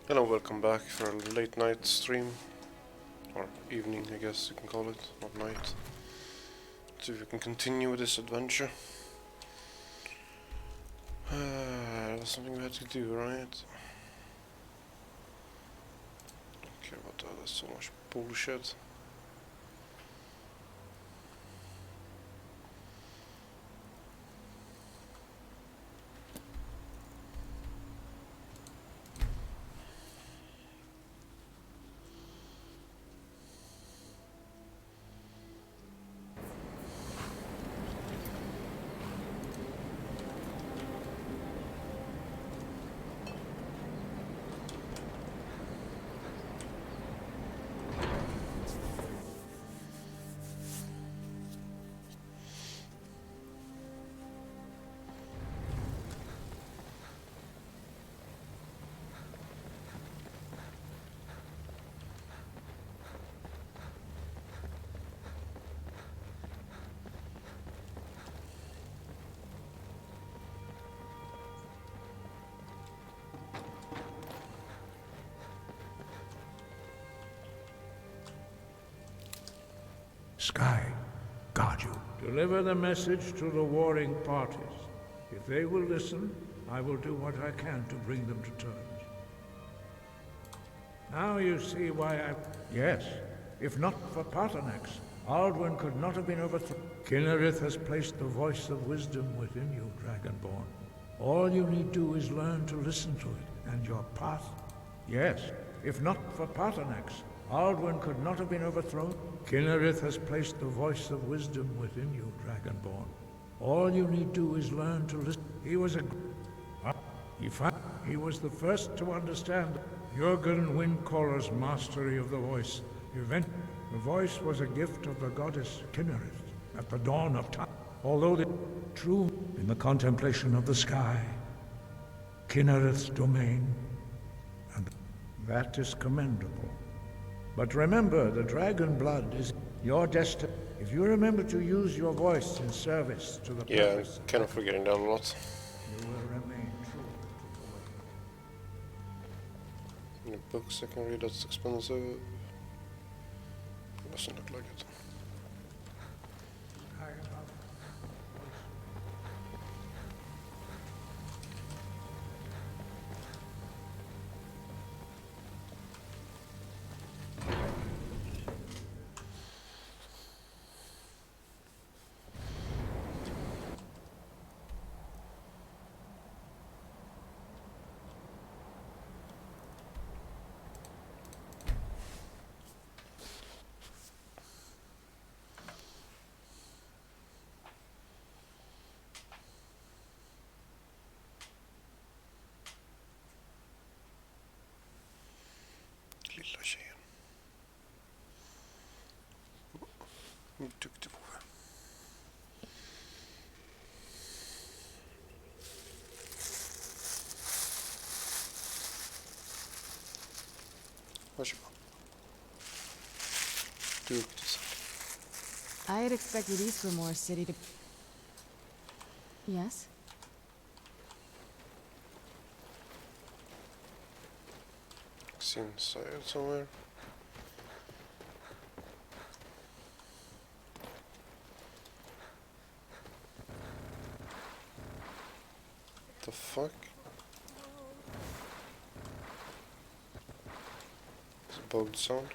Hello, welcome back for a late night stream. Or evening, I guess you can call it, not night. See if we can continue with this adventure. That was something we had to do, right? Don't care about that, that's so much bullshit. Sky, guard you. Deliver the message to the warring parties. If they will listen, I will do what I can to bring them to terms. Now you see why I... Yes, if not for Paternax, Alduin could not have been overthrown. Kinnerith has placed the voice of wisdom within you, Dragonborn. All you need do is learn to listen to it, and your path... Yes, if not for Paternax, Alduin could not have been overthrown. Kinnerith has placed the voice of wisdom within you, Dragonborn. All you need do is learn to listen. He was a... He was the first to understand Jurgen Windcaller's mastery of the voice. The voice was a gift of the goddess Kinnerith at the dawn of time. Although the true in the contemplation of the sky, Kinnerith's domain, and that is commendable. But remember, the dragon blood is your destiny. If you remember to use your voice in service to the purpose... I'm kind of forgetting that a lot. You will remain true to the way. Any books I can read that's expensive? Doesn't look like it. Lilla tjejen. Hon är duktig på det. Varsågod. Duktig sak. I had expected Eastgrimore City to... Yes? It's inside somewhere. The fuck? It's a bugged sound.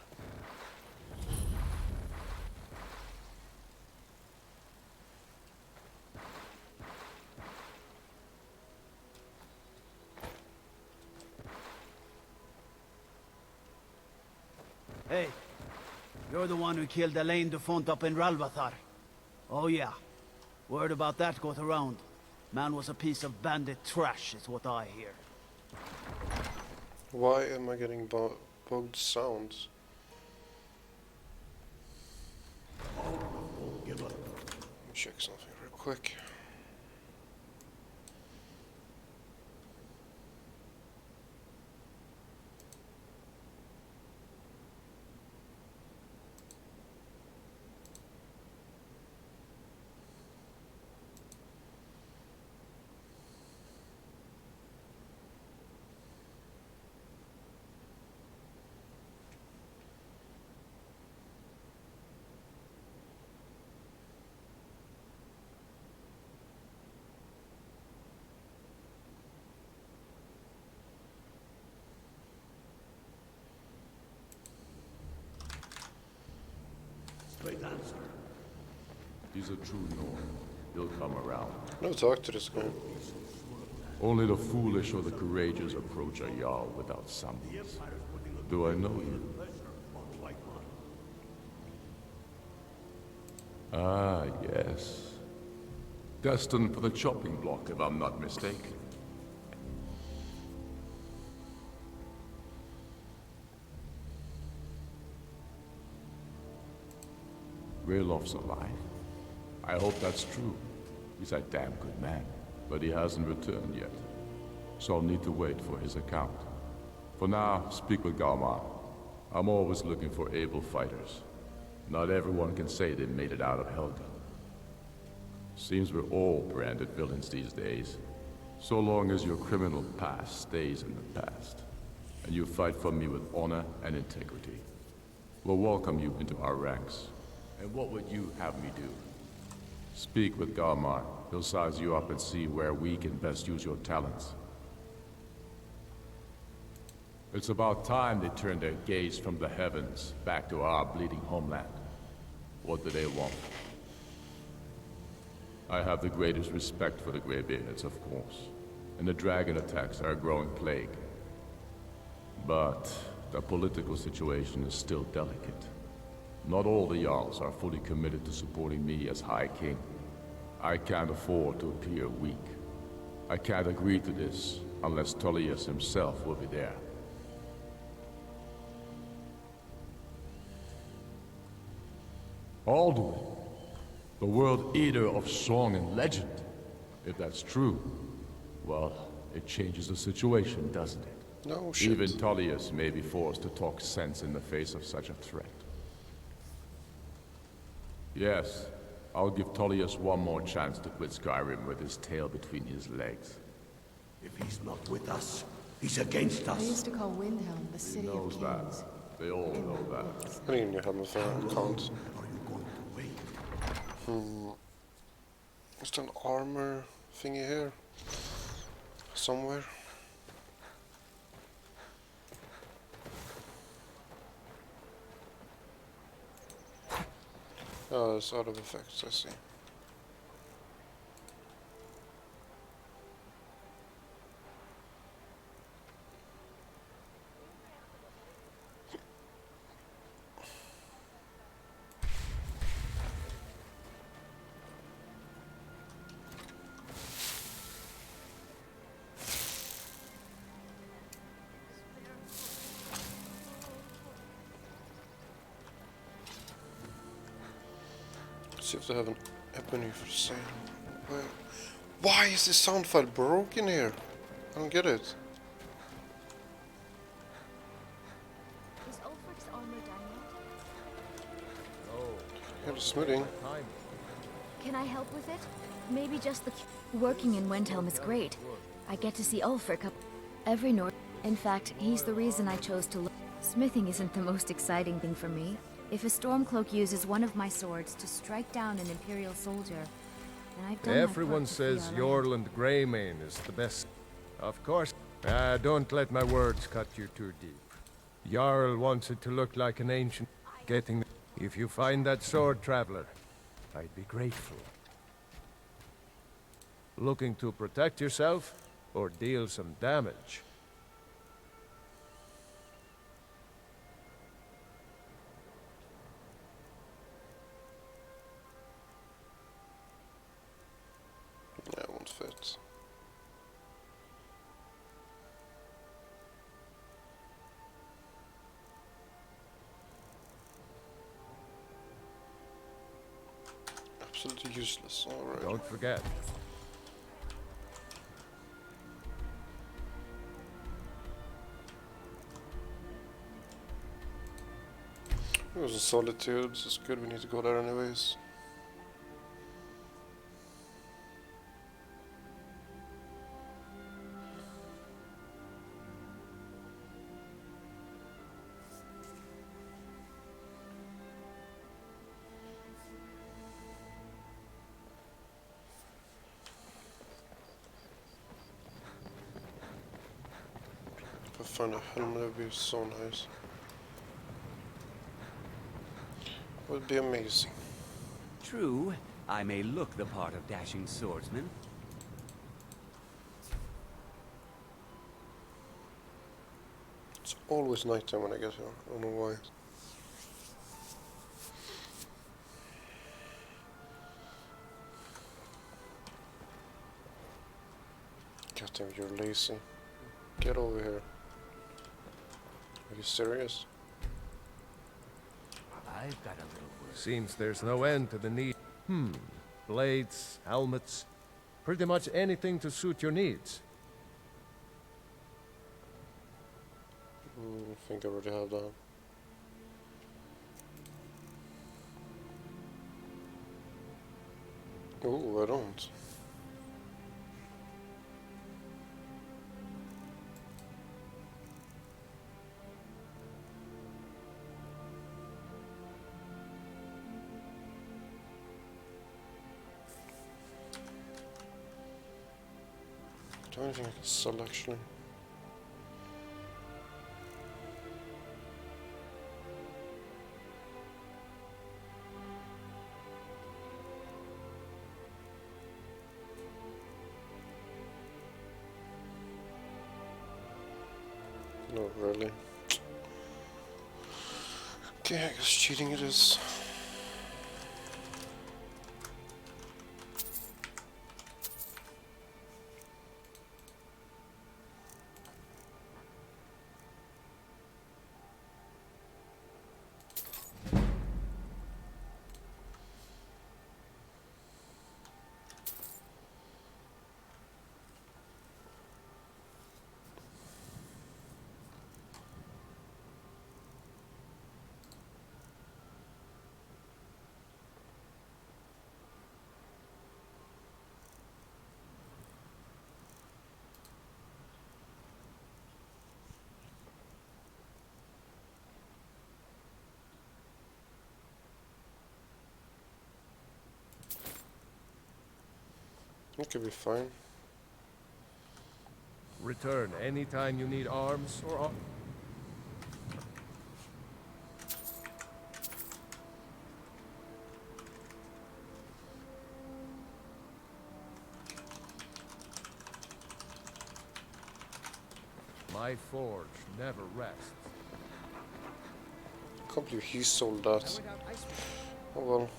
Hey, you're the one who killed Elaine de Font up in Ralvathar. Oh yeah, word about that goes around. Man was a piece of bandit trash, is what I hear. Why am I getting bugged sounds? Let me check something real quick. He's a true Norn. He'll come around. No, talk to this guy. Only the foolish or the courageous approach a Jarl without summons. Do I know you? Ah, yes. Destined for the chopping block, if I'm not mistaken. Railof's alive. I hope that's true. He's a damn good man, but he hasn't returned yet. So I'll need to wait for his account. For now, speak with Galmar. I'm always looking for able fighters. Not everyone can say they made it out of Helgen. Seems we're all branded villains these days. So long as your criminal past stays in the past, and you fight for me with honor and integrity, we'll welcome you into our ranks. And what would you have me do? Speak with Galmar. He'll size you up and see where we can best use your talents. It's about time they turned their gaze from the heavens back to our bleeding homeland. What do they want? I have the greatest respect for the Greybeards, of course, and the dragon attacks are a growing plague. But the political situation is still delicate. Not all the Jarls are fully committed to supporting me as High King. I can't afford to appear weak. I can't agree to this unless Tullius himself will be there. Alduin, the world eater of song and legend. If that's true, well, it changes the situation, doesn't it? No shit. Even Tullius may be forced to talk sense in the face of such a threat. Yes, I'll give Tullius one more chance to quit Skyrim with his tail between his legs. If he's not with us, he's against They us. used to call Windhelm the He City of knows that. Kings. They all know that. I didn't even have my phone account. Are you going to wait? Is there an armor thingy here? Somewhere? Oh, it's out of effects, I see. See if they have an ebony for sale. Why is this sound file broken here? I don't get it. Is Ulfric's armor done yet? Here's the smithing. Can I help with it? Maybe just the... Working in Windhelm is great. I get to see Ulfric up every north. In fact, he's the reason I chose to look. Smithing isn't the most exciting thing for me. If a Stormcloak uses one of my swords to strike down an Imperial soldier, then I've done Everyone my part to free says our land. Jorland Greymane is the best. Of course. Don't let my words cut you too deep. Jarl wants it to look like an ancient... Getting... If you find that sword, traveler, I'd be grateful. Looking to protect yourself, or deal some damage? Yeah, it won't fit. Absolutely useless. Alright. Don't forget. It was in Solitude, so it's good, we need to go there anyways. If I find a helmet, that would be so nice. Would be amazing. True, I may look the part of dashing swordsman. It's always nighttime when I get here. I don't know why. Goddamn, you're lazy. Get over here. Are you serious? I've got a little word. Seems there's no end to the need. Blades, helmets, pretty much anything to suit your needs. I think I already have that. Oh, I don't. Do anything I can sell actually? Not really. Okay, I guess cheating it is. It could be fine. Return anytime you need arms or... My forge never rests. Can't believe he sold that. Oh well.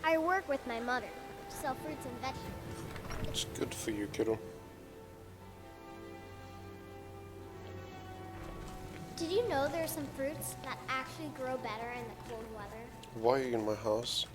I work with my mother, sell fruits and vegetables. It's good for you, kiddo. Did you know there are some fruits that actually grow better in the cold weather? Why are you in my house?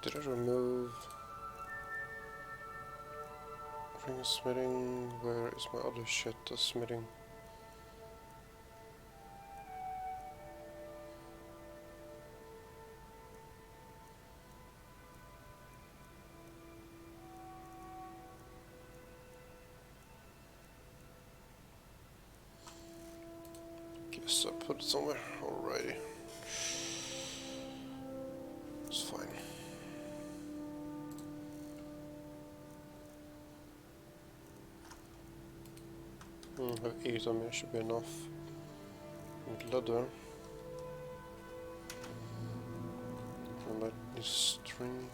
Did I remove ring smithing? Where is my other shit? The smithing. Guess I put it somewhere. Alrighty. It's fine. I have 8 on me, should be enough. And leather. I might need string.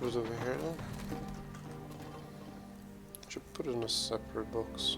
Put it over here then. Should put it in a separate box.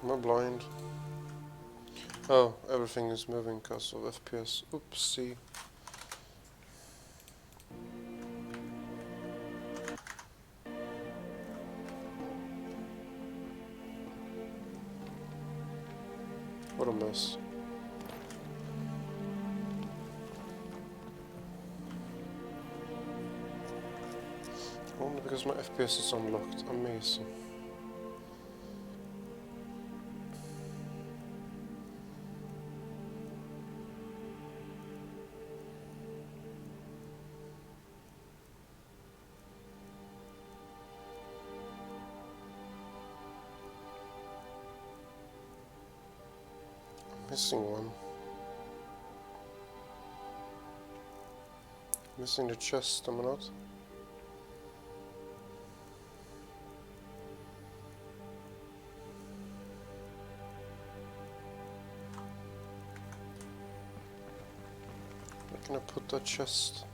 Am I blind? Oh, everything is moving because of FPS. Oopsie. What a mess. Only because my FPS is unlocked. Amazing. Missing one. Missing the chest, am I not? Where can I put that chest?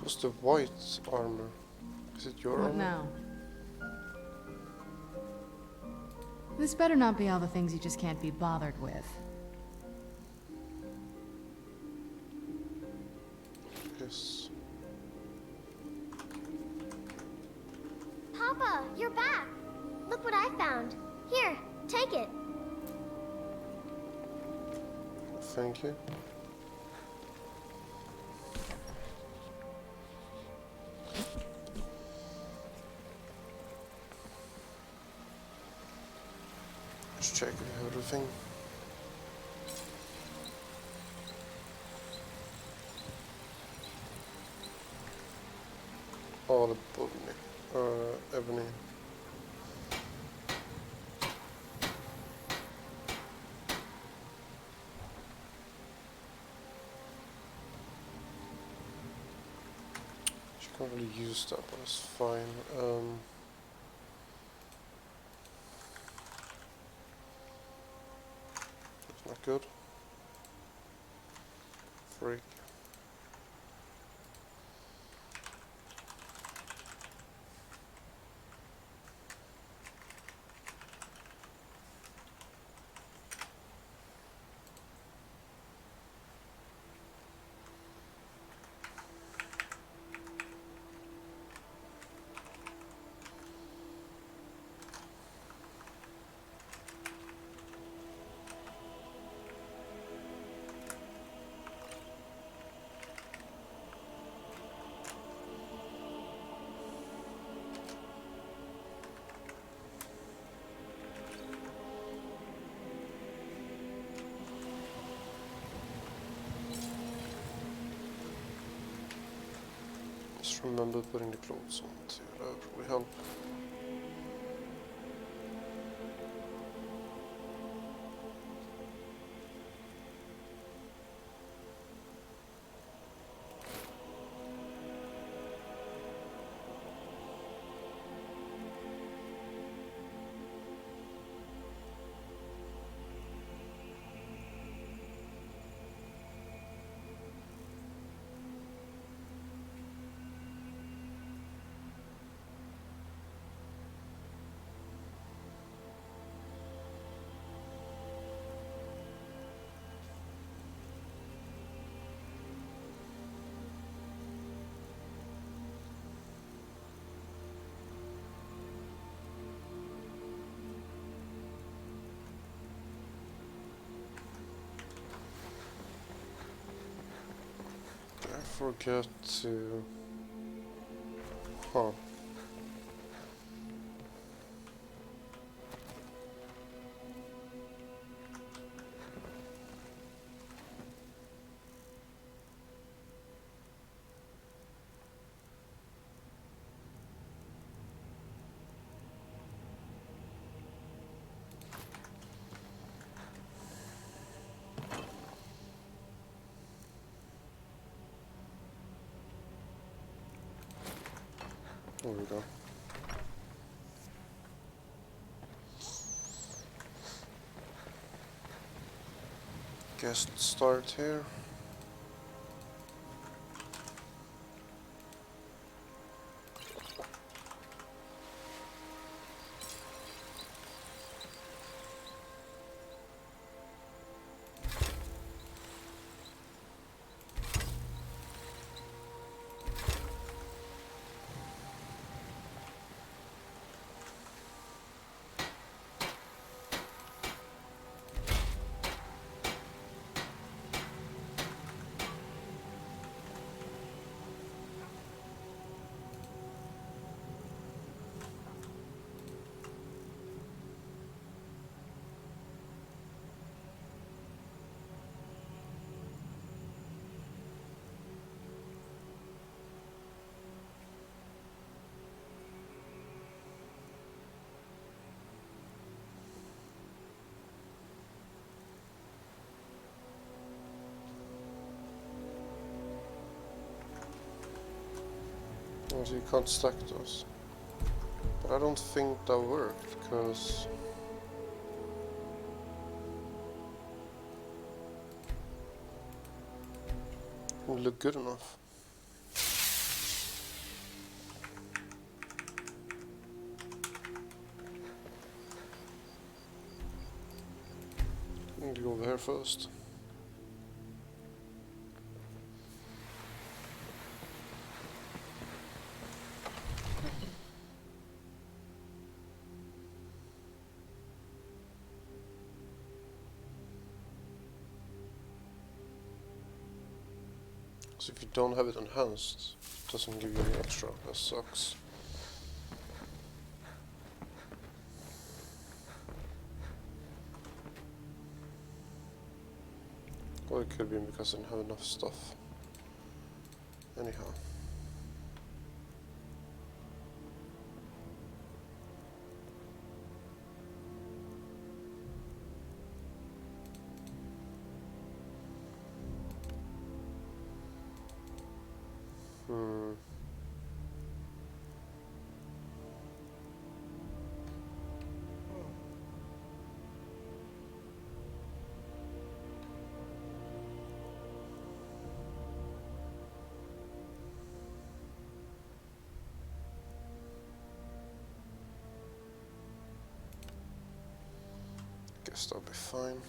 What's the white armor? Is it your What armor? now? This better not be all the things you just can't be bothered with. Yes. Papa, you're back. Look what I found. Here, take it. Thank you. Let's check everything. All above me. Ebony. She can't really use that, but it's fine. That's not good. Freak. Just remember putting the clothes on too, that would probably help. forget to... Huh. There we go. Guest start here. Oh, so you can't stack those. But I don't think that worked, because... it didn't look good enough. I need to go over here first. So if you don't have it enhanced, it doesn't give you any extra. That sucks. Or it could be because I didn't have enough stuff. Anyhow. Guess that'll be fine.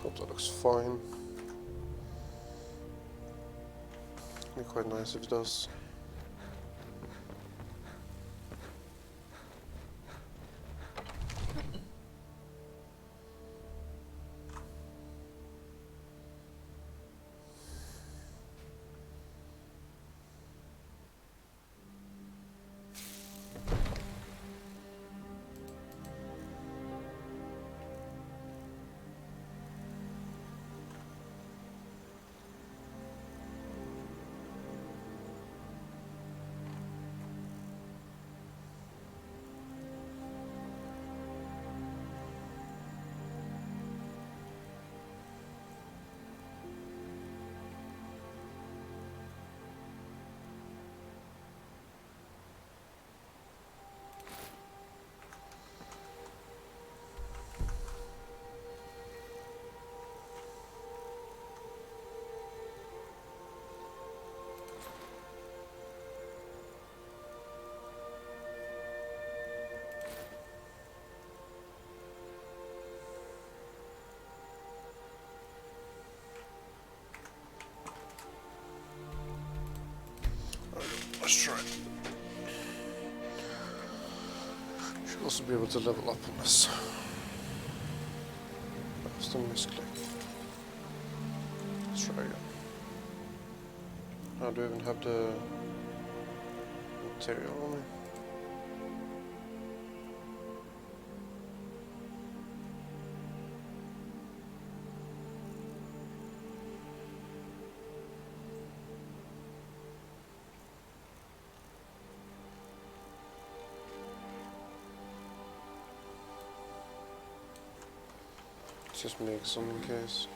Hope that looks fine. Be quite nice if it does. Let's try. Should also be able to level up on this. That's the misclick. Let's try again. How do I even have the material on me? Just make some in case.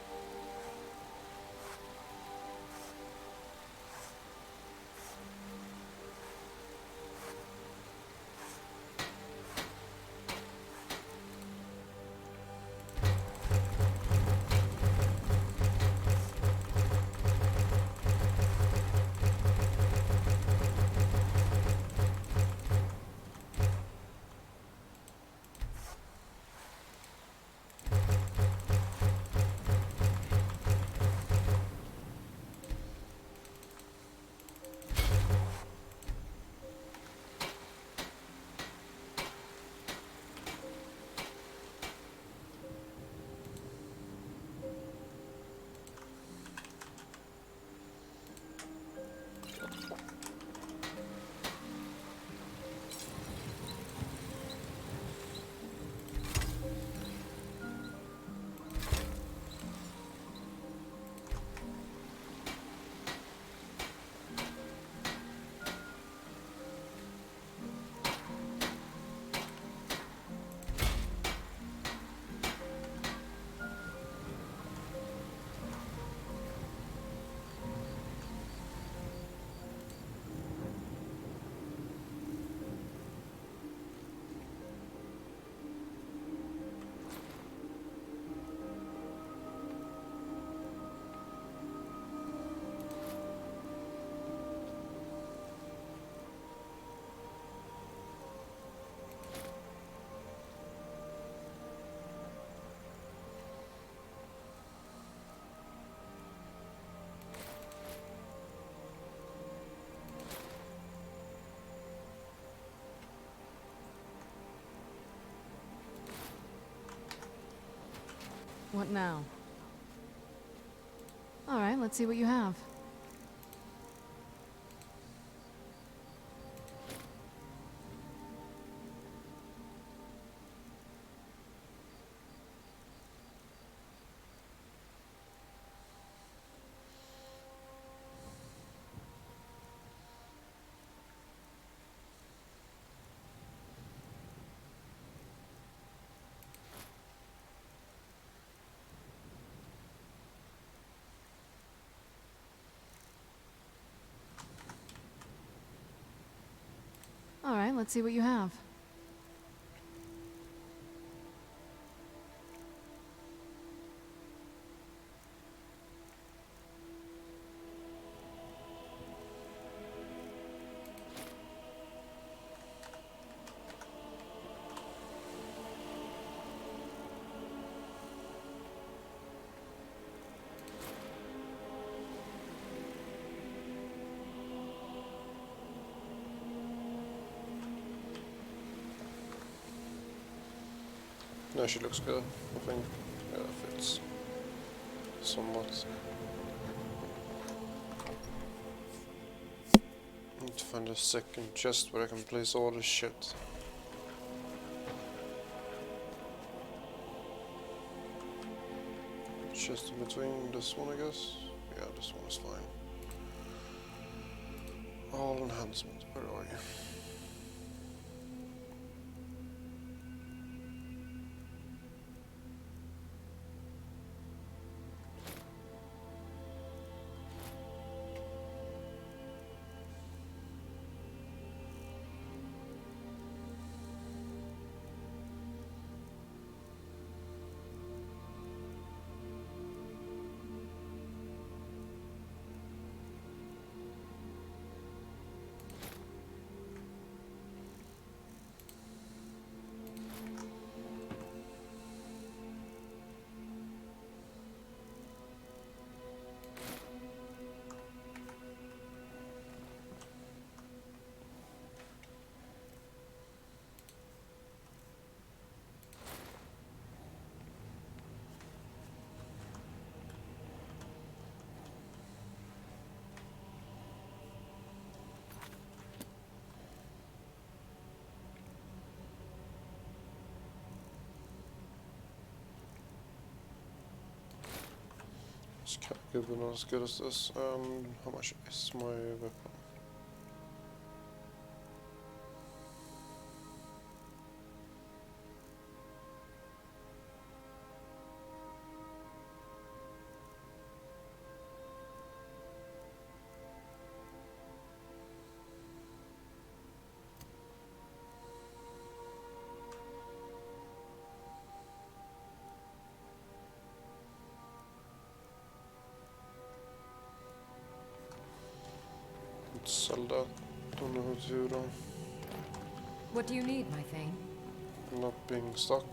What now? All right, let's see what you have. All right, let's see what you have. No, she looks good, I think. Yeah, that fits somewhat. Need to find a second chest where I can place all this shit. Chest in between this one, I guess. Yeah, this one is fine. All enhancement, where are you? It's kind of good, but not as good as this. How much is my weapon? Sell that. Don't know how to do though. What do you need, my thing? Not being stuck.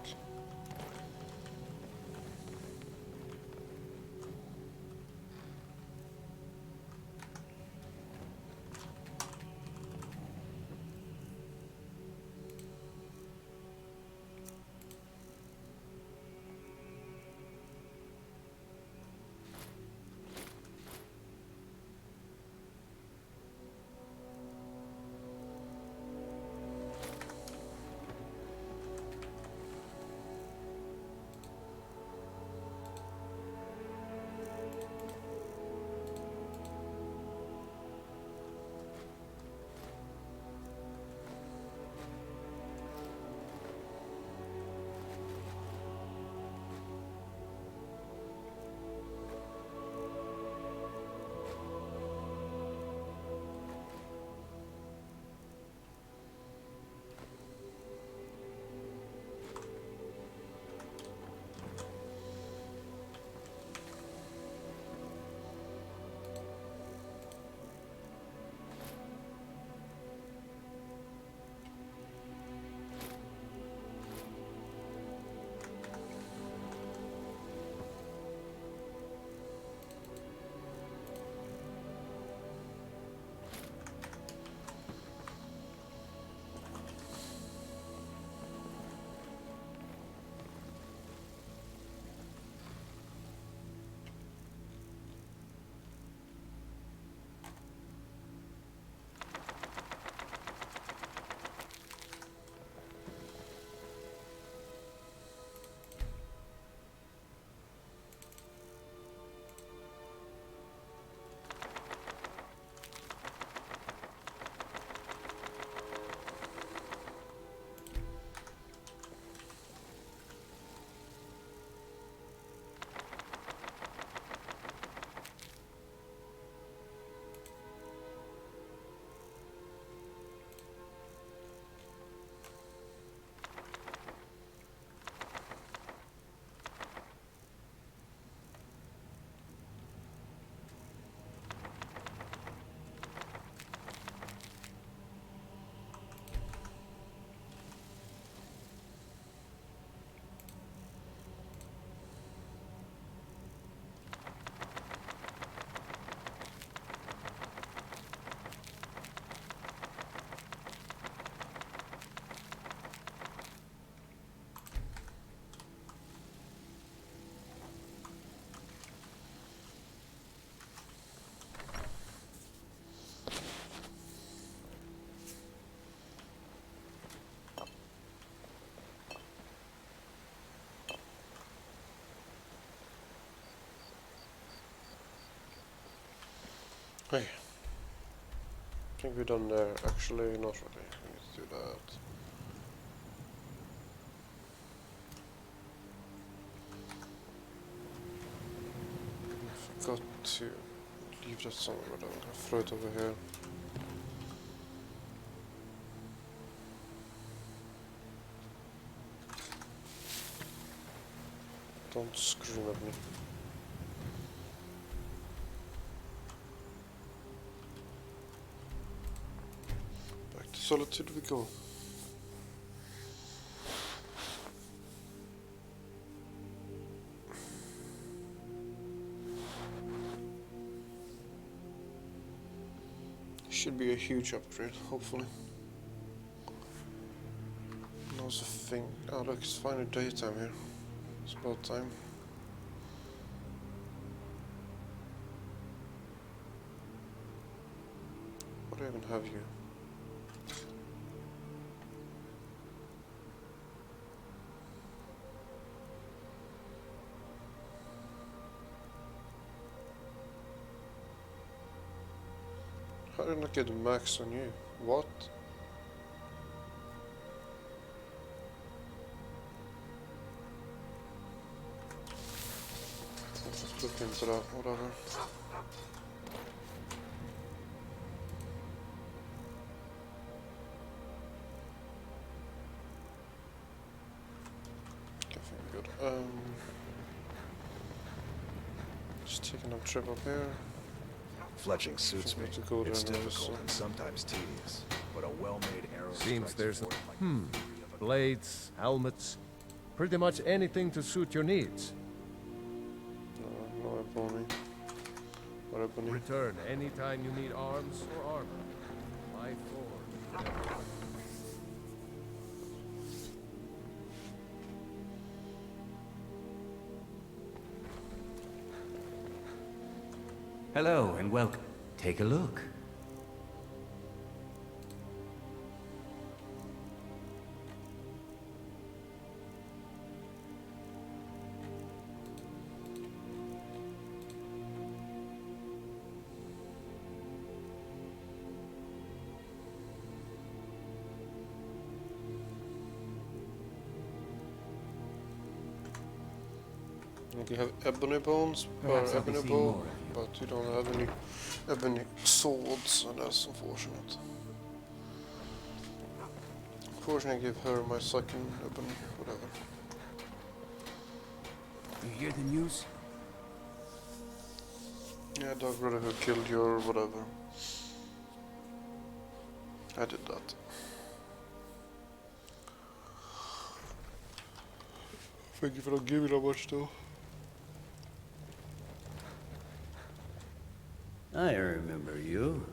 Hey. I think we're done there. Actually, not really. We need to do that. I forgot to leave that somewhere, but I'll throw it over here. Don't scream at me. Back to Solitude we go. Should be a huge upgrade, hopefully. And also think, oh look, it's finally daytime here. It's about time. What do I even have here? How did I not get a max on you? What? Let's look into that, whatever. Okay, very good. Just taking a trip up here. Fletching suits me. To go It's there and difficult and sometimes tedious, but a well-made arrow Seems strikes there's forward like blades, helmets, pretty much anything to suit your needs. No ebony. Or ebony. Return anytime you need arms or armor. My forge. Hello and welcome. Take a look. You have ebony bones or Perhaps I'll be ebony seeing more bow, of you. but you don't have any ebony swords, and that's unfortunate. Unfortunately, I give her my second ebony, whatever. You hear the news? Yeah, dog brother who killed your whatever. I did that. Thank you for not giving that much though. I remember you.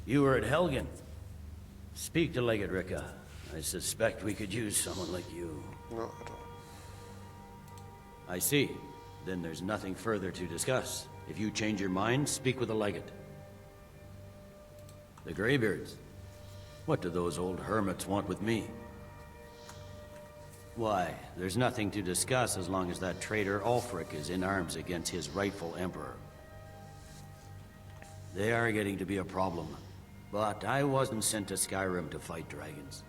You were at Helgen. Speak to Legate Ricka. I suspect we could use someone like you. No, I don't. I see. Then there's nothing further to discuss. If you change your mind, speak with the Legate. The Greybeards. What do those old hermits want with me? Why, there's nothing to discuss as long as that traitor Ulfric is in arms against his rightful emperor. They are getting to be a problem, but I wasn't sent to Skyrim to fight dragons.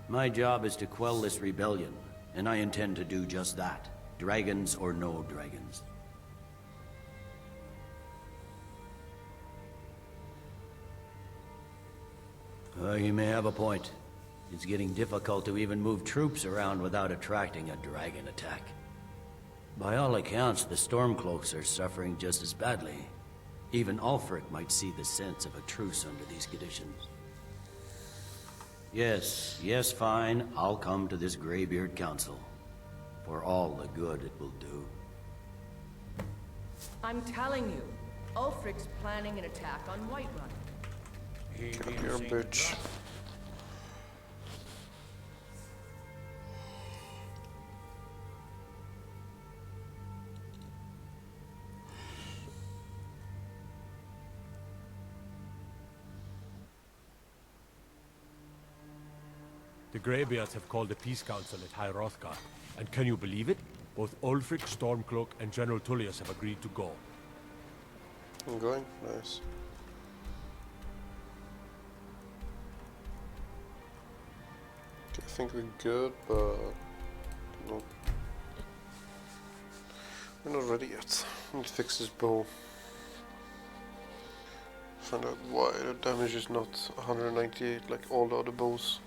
My job is to quell this rebellion, and I intend to do just that, dragons or no dragons. You may have a point. It's getting difficult to even move troops around without attracting a dragon attack. By all accounts, the Stormcloaks are suffering just as badly. Even Ulfric might see the sense of a truce under these conditions. Yes, fine. I'll come to this Greybeard Council. For all the good it will do. I'm telling you, Ulfric's planning an attack on Whiterun. Come here, bitch. The Greybeards have called a peace council at High Hrothgar, and can you believe it? Both Ulfric, Stormcloak, and General Tullius have agreed to go. I'm going? Nice. Okay, I think we're good, but no. We're not ready yet. We need to fix this bow. Find out why the damage is not 198 like all the other bows.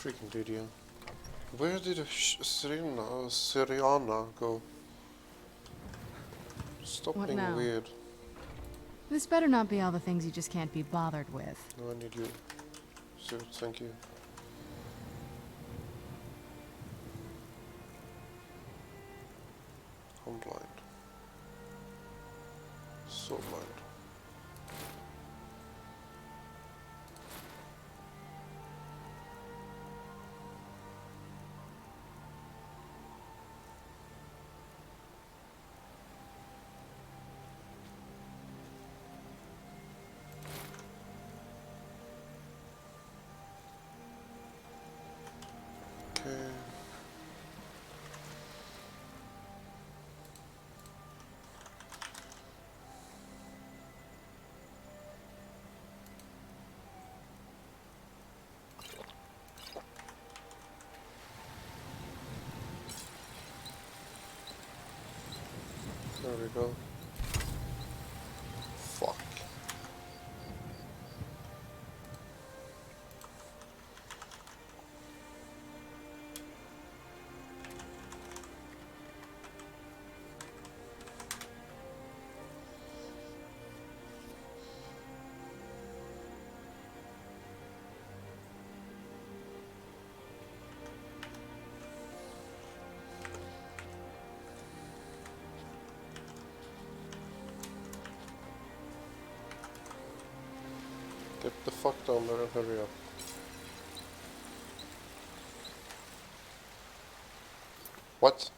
Freaking Lydia. Where did Syriana go? Stop What being now? weird. This better not be all the things you just can't be bothered with. No, I need you. So, thank you. I'm blind. So blind. Okay. There we go. Fuck. Get the fuck down there and hurry up. What?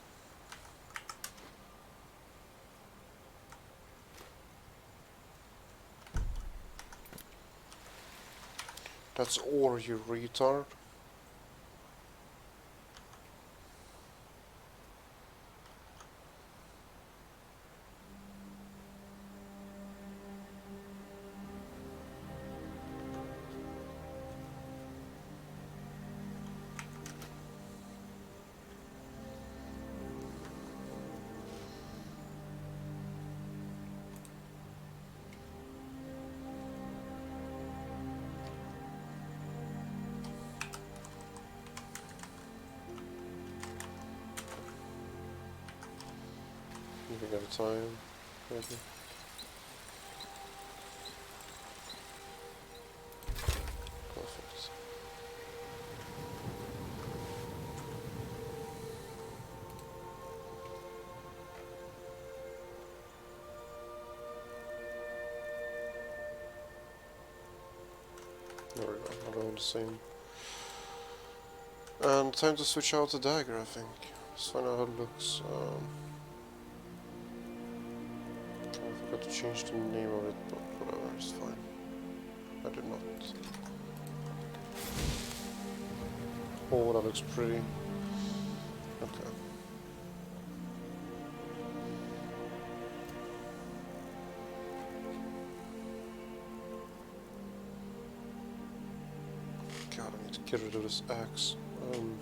That's ore, you retard. Moving out of time, maybe. Perfect. There we go, around the same. And time to switch out the dagger, I think. Let's find out how it looks. I forgot to change the name of it, but whatever, it's fine. I did not. Oh, that looks pretty. Okay. God, I need to get rid of this axe. And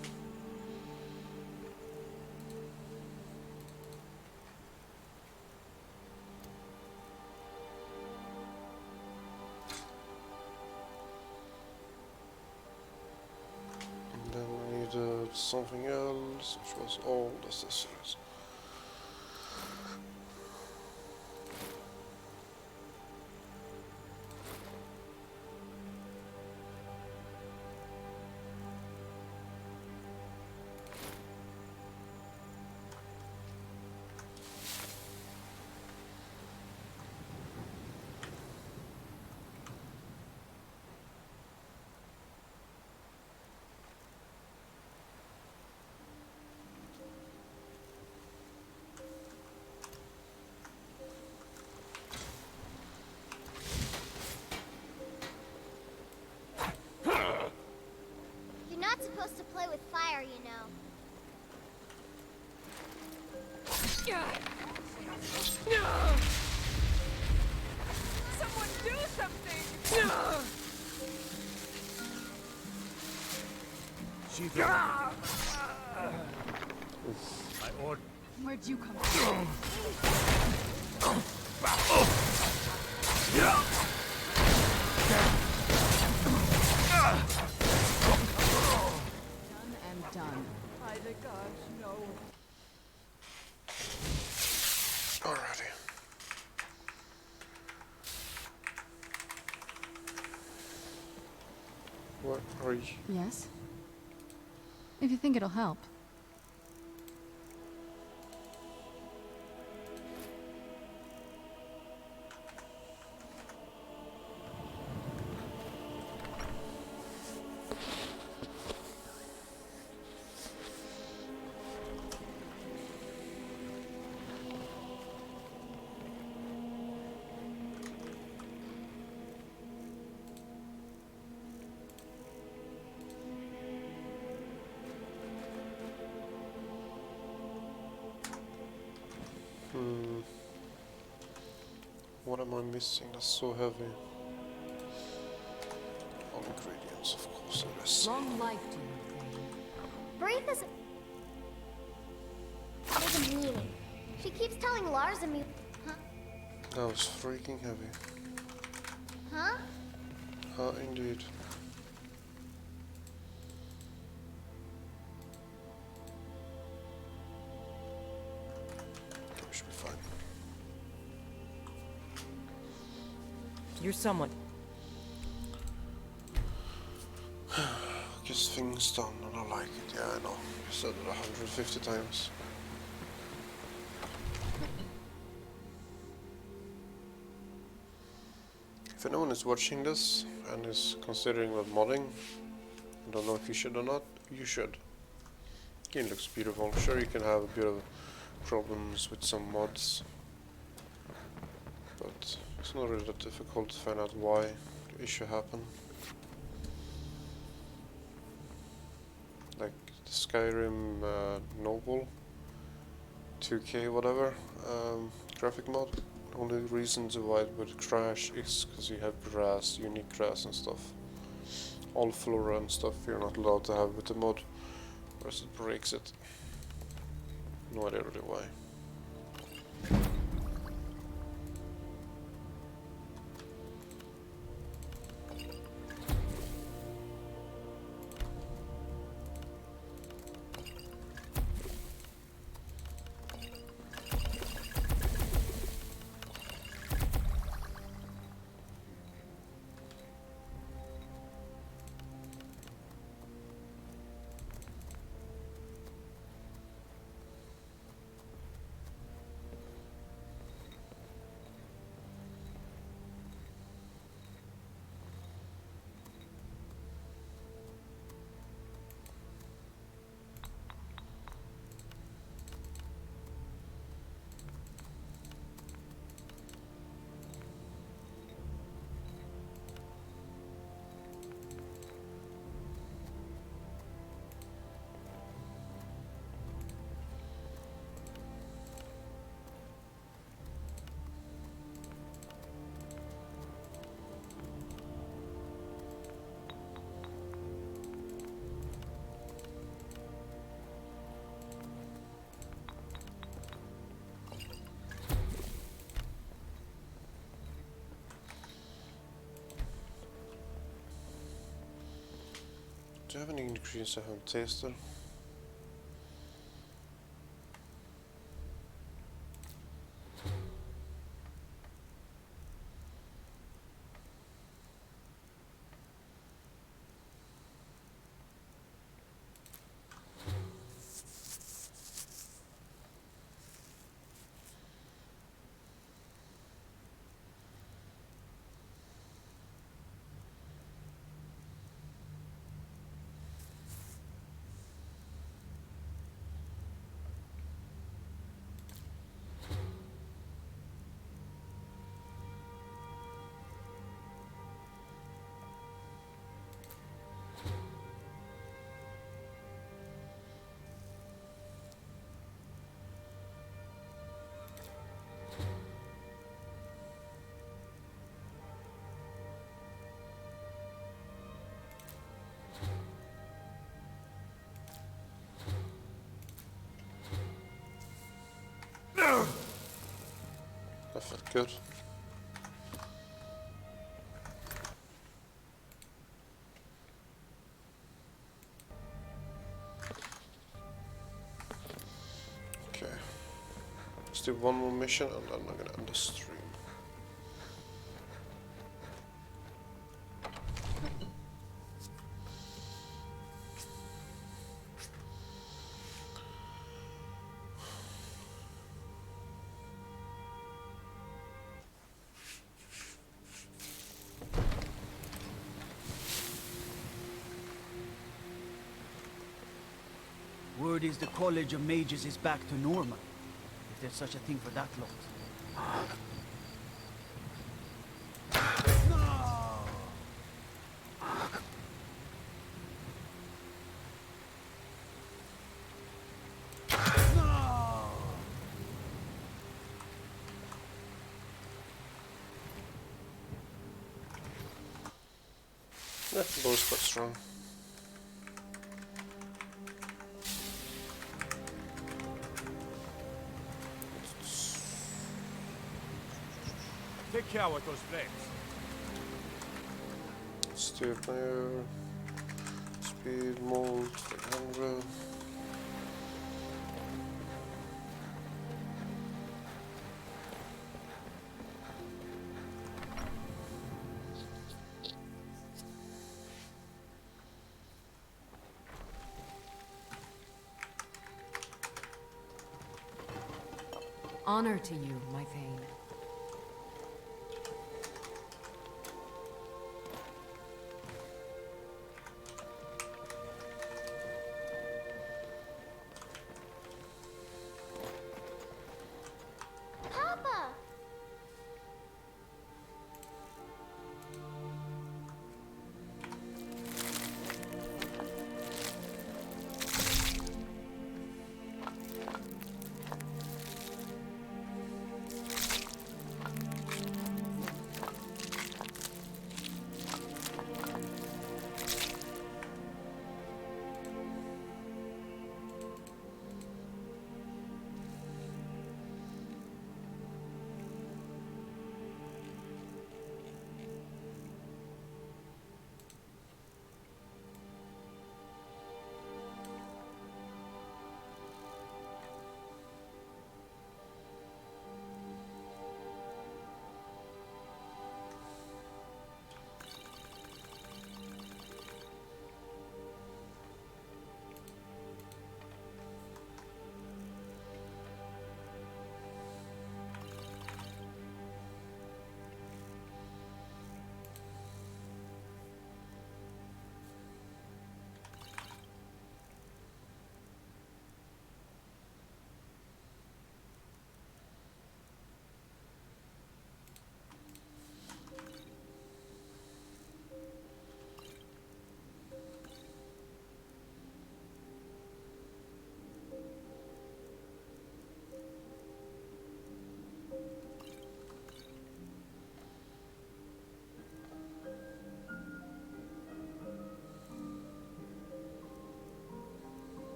then I needed something else, which was all the scissors. You're not supposed to play with fire, you know. Someone do something! I ordered. Where'd you come from? By the gods, no. Alrighty. What are you? Yes? If you think it'll help. What am I missing? That's so heavy. All ingredients, of course it is. Long life to you, Thane. Braith is... There's a meaning. She keeps telling Lars and me... Huh? That was freaking heavy. Huh? Indeed. We should be fine. You're someone. Get things done and I like it. Yeah, I know. You said it 150 times. If anyone is watching this and is considering about modding, I don't know if you should or not, you should. Game looks beautiful. Sure, you can have a bit of problems with some mods, but it's not really that difficult to find out why the issue happened. Like the Skyrim Noble 2K whatever graphic mod. The only reason why it would crash is because you have grass, unique grass and stuff. All flora and stuff you're not allowed to have with the mod, whereas it breaks it. No idea really why. Do you have any ingredients I haven't tasted? That felt good. do one more mission and then I'm gonna end the stream. Word is the College of Mages is back to normal. If there's such a thing for that lot. Yeah, the bow's quite strong. Take care with those flames. Steer player. Speed, mold, 100. Honor to you, my Thane. Papa!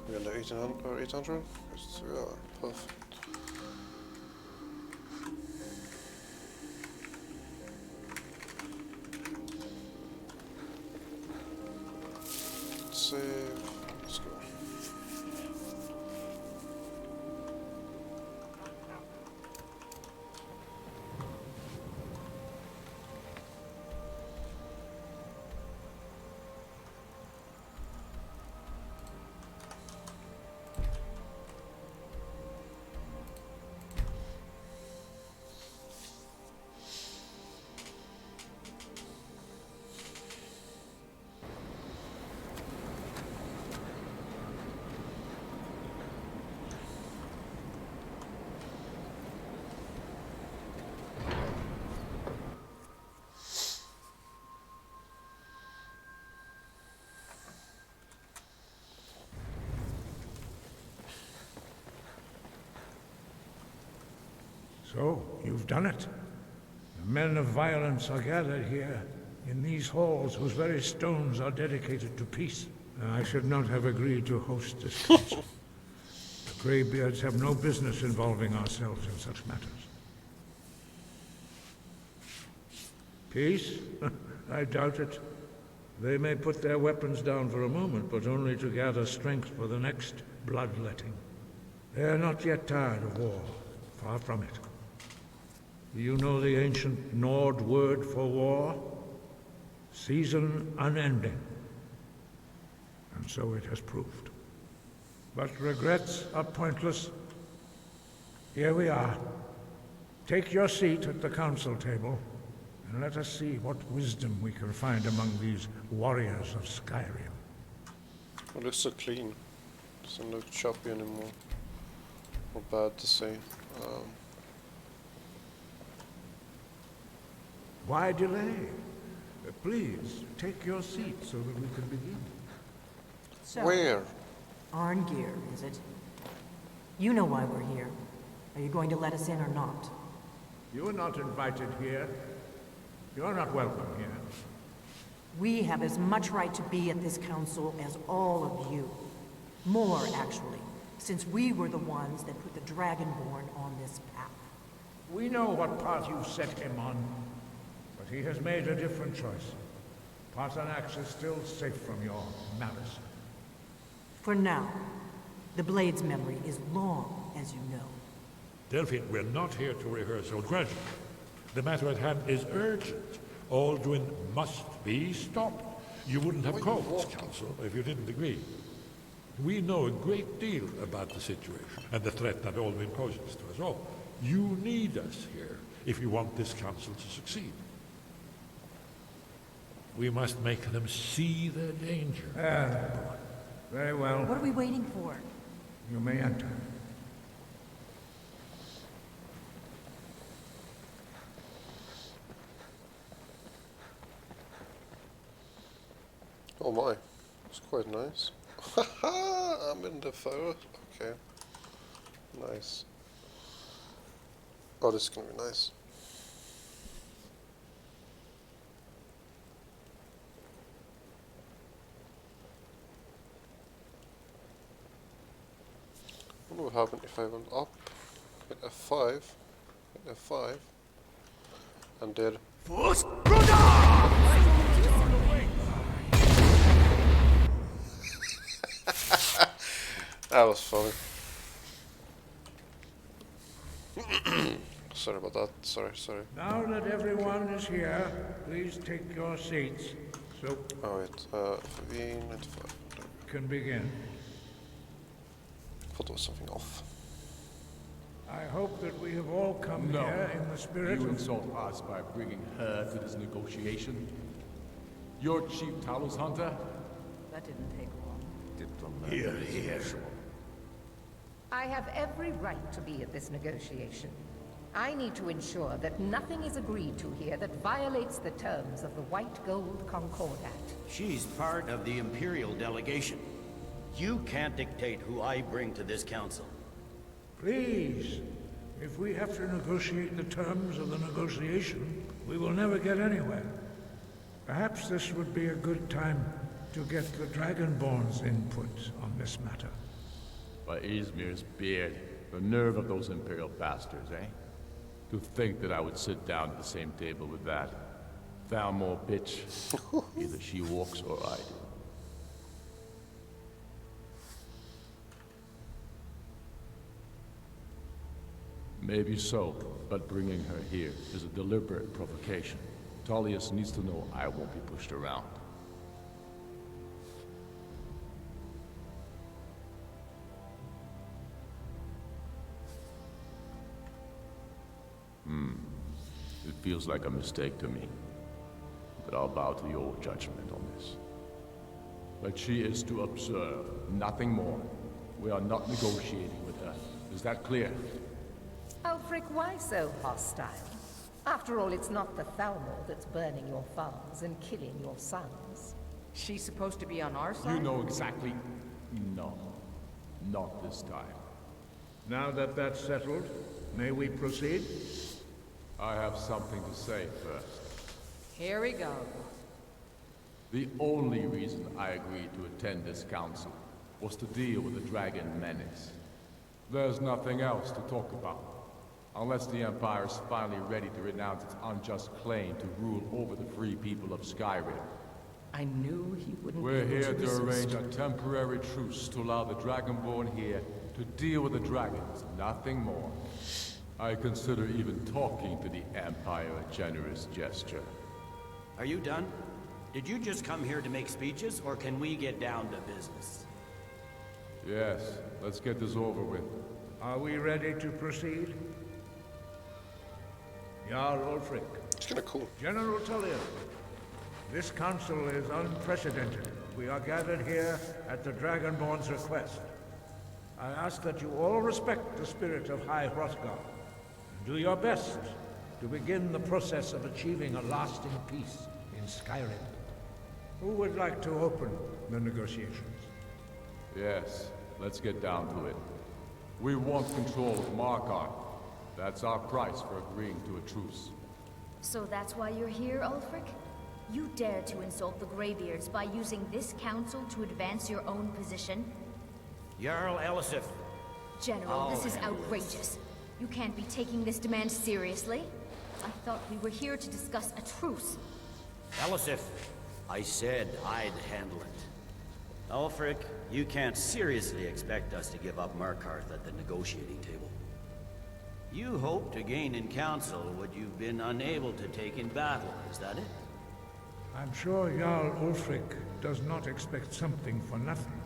We're under 1800 or 800? It's, yeah, perfect. Save. Let's go. So, you've done it. The men of violence are gathered here. in these halls whose very stones are dedicated to peace. I should not have agreed to host this council. The Greybeards have no business involving ourselves in such matters. Peace? I doubt it. They may put their weapons down for a moment, but only to gather strength for the next bloodletting. They are not yet tired of war. Far from it. Do you know the ancient Nord word for war? Season unending. And so it has proved. But regrets are pointless. Here we are. Take your seat at the council table, and let us see what wisdom we can find among these warriors of Skyrim. It looks so clean. Doesn't look choppy anymore. Or bad to say. Why delay? Please, take your seat so that we can begin. So, Where? Arngeir, is it? You know why we're here. Are you going to let us in or not? You are not invited here. You're not welcome here. We have as much right to be at this council as all of you. More, actually, since we were the ones that put the Dragonborn on this path. We know what path you set him on, but he has made a different choice. Paarthurnax is still safe from your malice. For now, the Blade's memory is long, as you know. Delphine, we're not here to rehearse old grudges. The matter at hand is urgent. Alduin must be stopped. You wouldn't have called this council if you didn't agree. We know a great deal about the situation and the threat that Alduin poses to us all. You need us here if you want this council to succeed. We must make them see the danger. Very well. What are we waiting for? You may enter. Oh my, it's quite nice. I'm in the photo. Okay. Nice. Oh, this is gonna be nice. I wonder what happened if I went up, hit F5, hit F5, and did. That was funny. Sorry about that. Sorry. Now that everyone is here, please take your seats. So. Oh wait, V95. Can begin. I thought there was something off. I hope that we have all come here in the spirit You of... insult us by bringing her to this negotiation? You're Chief Talos Hunter? That didn't take long. Here. I have every right to be at this negotiation. I need to ensure that nothing is agreed to here that violates the terms of the White Gold Concordat. She's part of the Imperial delegation. You can't dictate who I bring to this council. Please, if we have to negotiate the terms of the negotiation, we will never get anywhere. Perhaps this would be a good time to get the Dragonborn's input on this matter. By Izmir's beard, the nerve of those Imperial bastards, eh? To think that I would sit down at the same table with that Thalmor bitch. Either she walks or I do. Maybe so, but bringing her here is a deliberate provocation. Tullius needs to know I won't be pushed around. It feels like a mistake to me, but I'll bow to your judgment on this. But she is to observe, nothing more. We are not negotiating with her. Is that clear? Ulfric, why so hostile? After all, it's not the Thalmor that's burning your farms and killing your sons. She's supposed to be on our side? You know exactly... No. Not this time. Now that that's settled, may we proceed? I have something to say first. Here we go. The only reason I agreed to attend this council was to deal with the dragon menace. There's nothing else to talk about. Unless the Empire is finally ready to renounce its unjust claim to rule over the free people of Skyrim. I knew he wouldn't We're be able here to resist. arrange a temporary truce to allow the Dragonborn here to deal with the dragons, nothing more. I consider even talking to the Empire a generous gesture. Are you done? Did you just come here to make speeches, or can we get down to business? Yes, let's get this over with. Are we ready to proceed? Jarl Ulfric. It's kinda cool. General Tullius. This council is unprecedented. We are gathered here at the Dragonborn's request. I ask that you all respect the spirit of High Hrothgar, and do your best to begin the process of achieving a lasting peace in Skyrim. Who would like to open the negotiations? Yes, let's get down to it. We want control of Markarth. That's our price for agreeing to a truce. So that's why you're here, Ulfric? You dare to insult the Greybeards by using this council to advance your own position? Jarl Elisif. General, this is outrageous. You can't be taking this demand seriously. I thought we were here to discuss a truce. Elisif, I said I'd handle it. Ulfric, you can't seriously expect us to give up Markarth at the negotiating table. You hoped to gain in council what you've been unable to take in battle, is that it? I'm sure Jarl Ulfric does not expect something for nothing.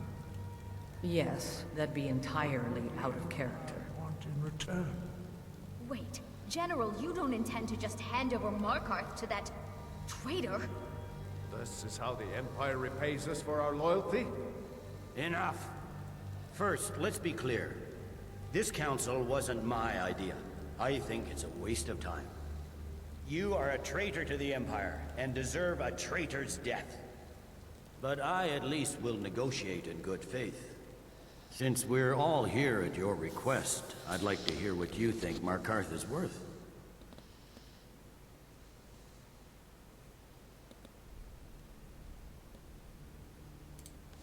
Yes, that'd be entirely out of character. Want in return. Wait, General, you don't intend to just hand over Markarth to that traitor? This is how the Empire repays us for our loyalty? Enough. First, let's be clear. This council wasn't my idea. I think it's a waste of time. You are a traitor to the Empire, and deserve a traitor's death. But I at least will negotiate in good faith. Since we're all here at your request, I'd like to hear what you think Markarth is worth.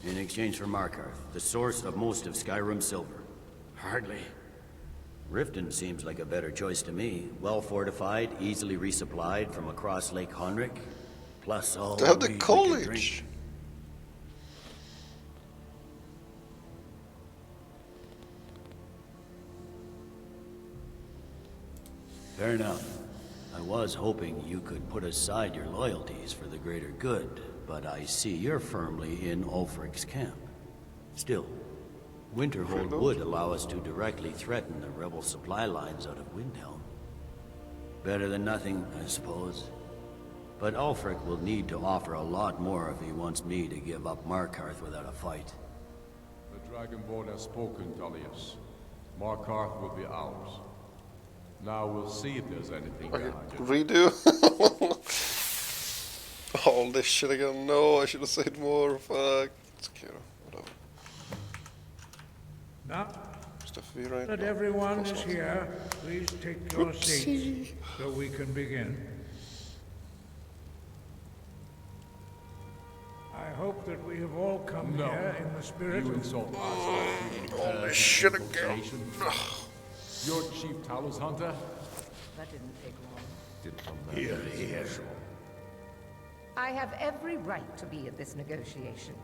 In exchange for Markarth, the source of most of Skyrim's silver. Hardly. Riften seems like a better choice to me. Well fortified, easily resupplied from across Lake Honric. Plus all They have the mead we can college. drink. Fair enough. I was hoping you could put aside your loyalties for the greater good, but I see you're firmly in Ulfric's camp. Still, Winterhold would allow us to directly threaten the rebel supply lines out of Windhelm. Better than nothing, I suppose. But Ulfric will need to offer a lot more if he wants me to give up Markarth without a fight. The Dragonborn has spoken, Tullius. Markarth will be ours. Now we'll see if there's anything behind it. Redo? All this shit again. No, I should have said more. Fuck. It's okay, whatever. Now, Stuff be right. that everyone is here, please take your seats so we can begin. I hope that we have all come here in the spirit You of... insult us. All this shit again. Your chief Talos Hunter? That didn't take long. Didn't come Here, here. I have every right to be at this negotiation.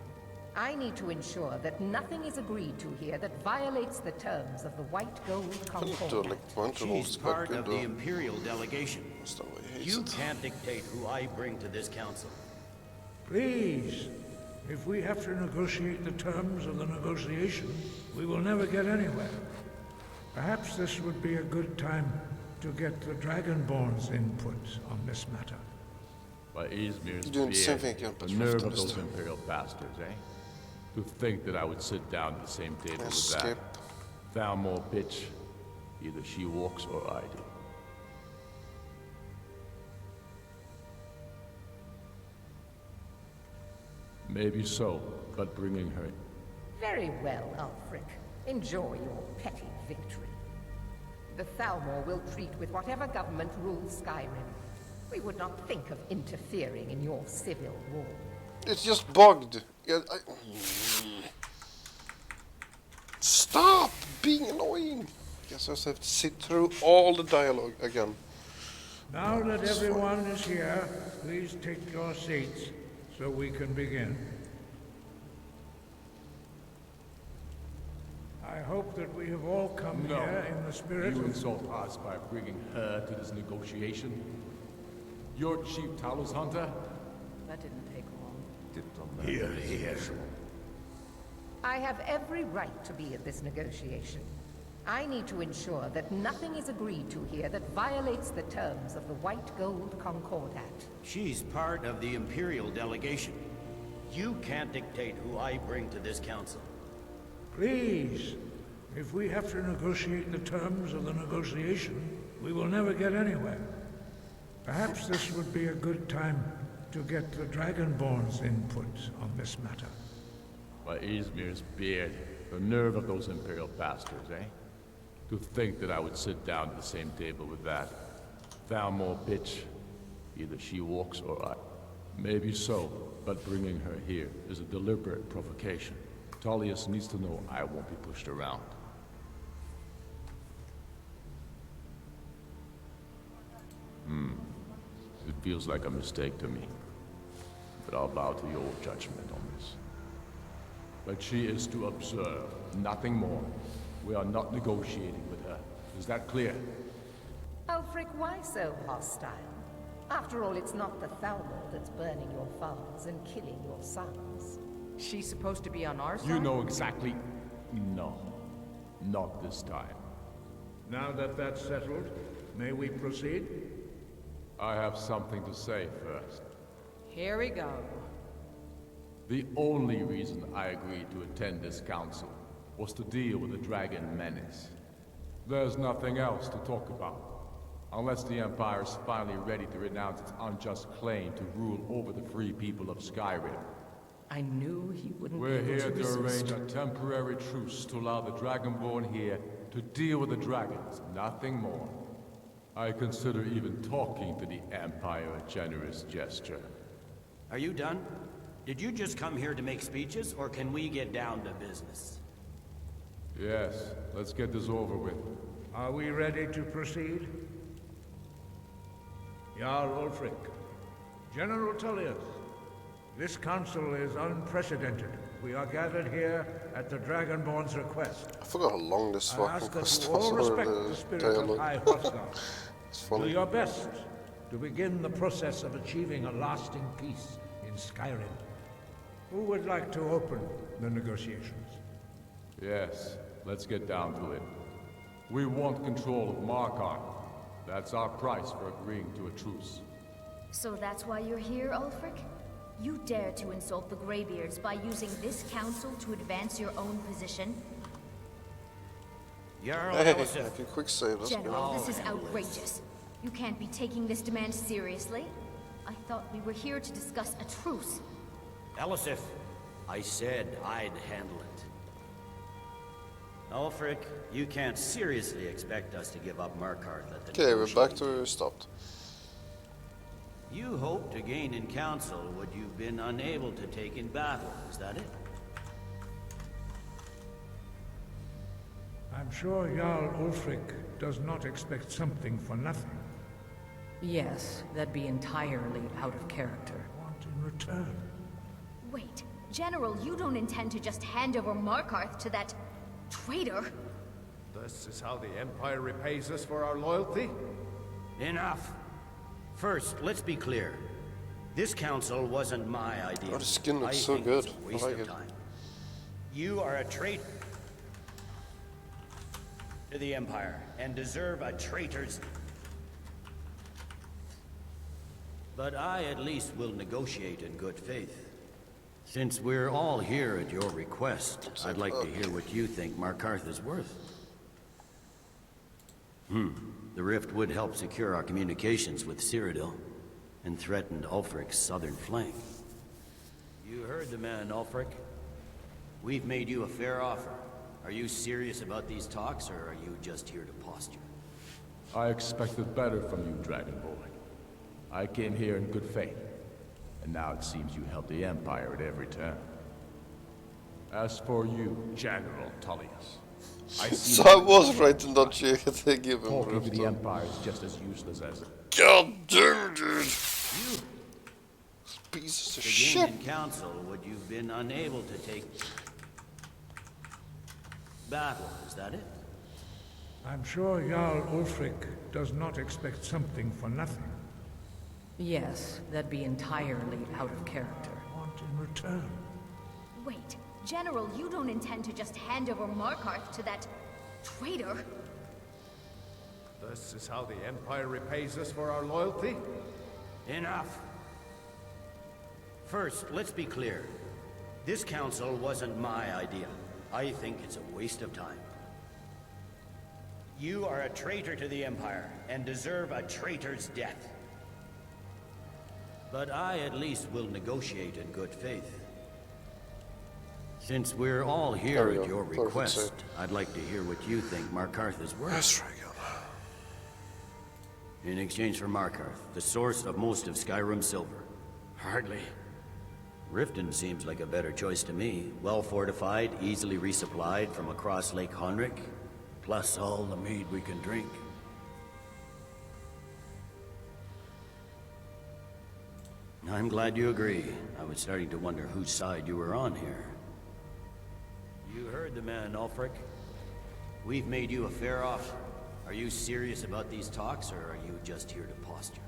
I need to ensure that nothing is agreed to here that violates the terms of the White Gold Concord. She's part of the Imperial delegation. You it. can't dictate who I bring to this council. Please, if we have to negotiate the terms of the negotiation, we will never get anywhere. Perhaps this would be a good time to get the Dragonborn's input on this matter. By Izmir's Doing the same beard, thing again, but the nerve of this those time. Imperial bastards, eh? To think that I would sit down at the same table with Escape. that Thalmor bitch. Either she walks or I do. Maybe so, but bringing her... Very well, Ulfric. Enjoy your petty victory. The Thalmor will treat with whatever government rules Skyrim. We would not think of interfering in your civil war. It's just bugged. Yeah, Stop being annoying. Guess I just have to sit through all the dialogue again. Now that everyone is here, please take your seats so we can begin. I hope that we have all come here in the spirit You of... insult us by bringing her to this negotiation? You're Chief Talos Hunter? That didn't take long. Here. I have every right to be at this negotiation. I need to ensure that nothing is agreed to here that violates the terms of the White Gold Concordat. She's part of the Imperial delegation. You can't dictate who I bring to this council. Please, if we have to negotiate the terms of the negotiation, we will never get anywhere. Perhaps this would be a good time to get the Dragonborn's input on this matter. By Izmir's beard, the nerve of those Imperial bastards, eh? To think that I would sit down at the same table with that. Thalmor bitch. Either she walks or I. Maybe so, but bringing her here is a deliberate provocation. Tullius needs to know I won't be pushed around. It feels like a mistake to me. But I'll bow to your judgment on this. But she is to observe, nothing more. We are not negotiating with her. Is that clear? Ulfric, why so hostile? After all, it's not the Thalmor that's burning your farms and killing your sons. She's supposed to be on our side? You know exactly... No. Not this time. Now that that's settled, may we proceed? I have something to say first. Here we go. The only reason I agreed to attend this council was to deal with the Dragon Menace. There's nothing else to talk about. Unless the Empire is finally ready to renounce its unjust claim to rule over the free people of Skyrim. I knew he wouldn't We're be able here to to resist. arrange a temporary truce to allow the Dragonborn here to deal with the dragons, nothing more. I consider even talking to the Empire a generous gesture. Are you done? Did you just come here to make speeches, or can we get down to business? Yes, let's get this over with. Are we ready to proceed? Jarl Ulfric, General Tullius, this council is unprecedented. We are gathered here at the Dragonborn's request. I forgot how long this I fucking ask that was you all for respect the the spirit dialogue. of High Hrothgar. It's Do funny. your best to begin the process of achieving a lasting peace in Skyrim. Who would like to open the negotiations? Yes, let's get down to it. We want control of Markarth. That's our price for agreeing to a truce. So that's why you're here, Ulfric? You dare to insult the Greybeards by using this council to advance your own position? Jarl Hey, Elisif. I can quick save this. General, this is handle outrageous. You can't be taking this demand seriously. I thought we were here to discuss a truce. Elisif, I said I'd handle it. Ulfric, you can't seriously expect us to give up Markarth at the Okay, we're back negotiating to where we stopped. You hoped to gain in council what you've been unable to take in battle, is that it? I'm sure Jarl Ulfric does not expect something for nothing. Yes, that'd be entirely out of character. Want in return? Wait, General, you don't intend to just hand over Markarth to that traitor? This is how the Empire repays us for our loyalty? Enough! First, let's be clear. This council wasn't my idea. Oh, the skin looks I so think good. It's a I waste like of it. time. You are a traitor to the Empire and deserve a traitor's... But I at least will negotiate in good faith. Since we're all here at your request, I'd like to hear what you think Markarth is worth. The rift would help secure our communications with Cyrodiil, and threatened Ulfric's southern flank. You heard the man, Ulfric. We've made you a fair offer. Are you serious about these talks, or are you just here to posture? I expected better from you, Dragonborn. I came here in good faith, and now it seems you help the Empire at every turn. As for you, General Tullius, I see So I was right in that shit. They give him talking to rift the on. Empire is just as useless as God damn it, dude. Pieces of The shit. Union Council would you've been unable to take battle, is that it? I'm sure Jarl Ulfric does not expect something for nothing. Yes, that'd be entirely out of character. Want in return. Wait, General, you don't intend to just hand over Markarth to that traitor? This is how the Empire repays us for our loyalty? Enough. First, let's be clear. This council wasn't my idea. I think it's a waste of time. You are a traitor to the Empire, and deserve a traitor's death. But I at least will negotiate in good faith. Since we're all here at your request, I'd like to hear what you think Markarth is worth. That's right. In exchange for Markarth, the source of most of Skyrim silver. Hardly. Riften seems like a better choice to me. Well fortified, easily resupplied from across Lake Honric, plus all the mead we can drink. I'm glad you agree. I was starting to wonder whose side you were on here. You heard the man, Ulfric. We've made you a fair offer. Are you serious about these talks, or are you just here to posture?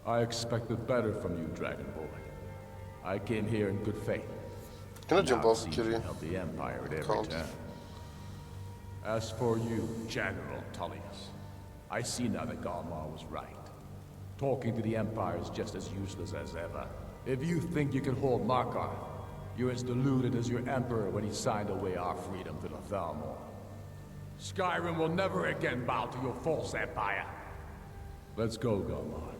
I expected better from you, Dragonborn. I came here in good faith. Can I jump Now it off, seems Kitty? you help the Empire at every Can't. turn. As for you, General Tullius, I see now that Galmar was right. Talking to the Empire is just as useless as ever. If you think you can hold Markarth, you're as deluded as your Emperor when he signed away our freedom to the Thalmor. Skyrim will never again bow to your false empire. Let's go, Galmar.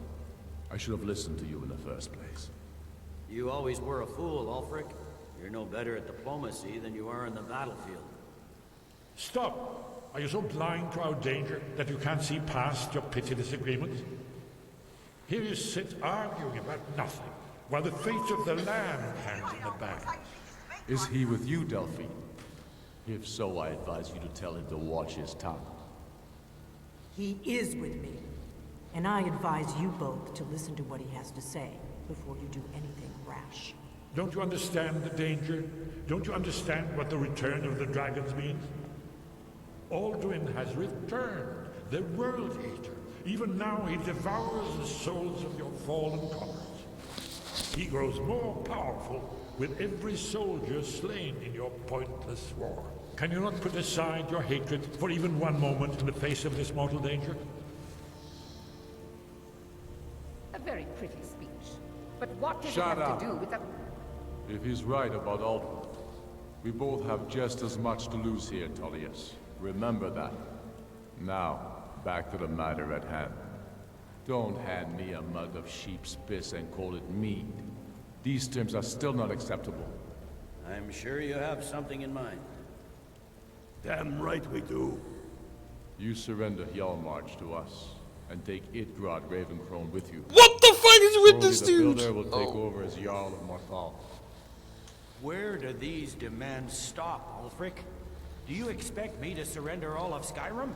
I should have listened to you in the first place. You always were a fool, Ulfric. You're no better at diplomacy than you are in the battlefield. Stop! Are you so blind to our danger that you can't see past your petty disagreements? Here you sit arguing about nothing, while the fate of the land hangs in the balance. Is he with you, Delphine? If so, I advise you to tell him to watch his tongue. He is with me. And I advise you both to listen to what he has to say before you do anything rash. Don't you understand the danger? Don't you understand what the return of the dragons means? Alduin has returned, the World Eater. Even now he devours the souls of your fallen comrades. He grows more powerful with every soldier slain in your pointless war. Can you not put aside your hatred for even one moment in the face of this mortal danger? A very pretty speech. But what does Shut it have up. to do with the... If he's right about Alduin, we both have just as much to lose here, Tullius. Remember that. Now, back to the matter at hand. Don't hand me a mug of sheep's piss and call it mead. These terms are still not acceptable. I'm sure you have something in mind. Damn right we do. You surrender Hjalmarch to us, and take Idgrod Ravencrone with you. What the fuck is with this Slowly dude? the Builder will take over as Jarl of Morthal. Where do these demands stop, Ulfric? Do you expect me to surrender all of Skyrim?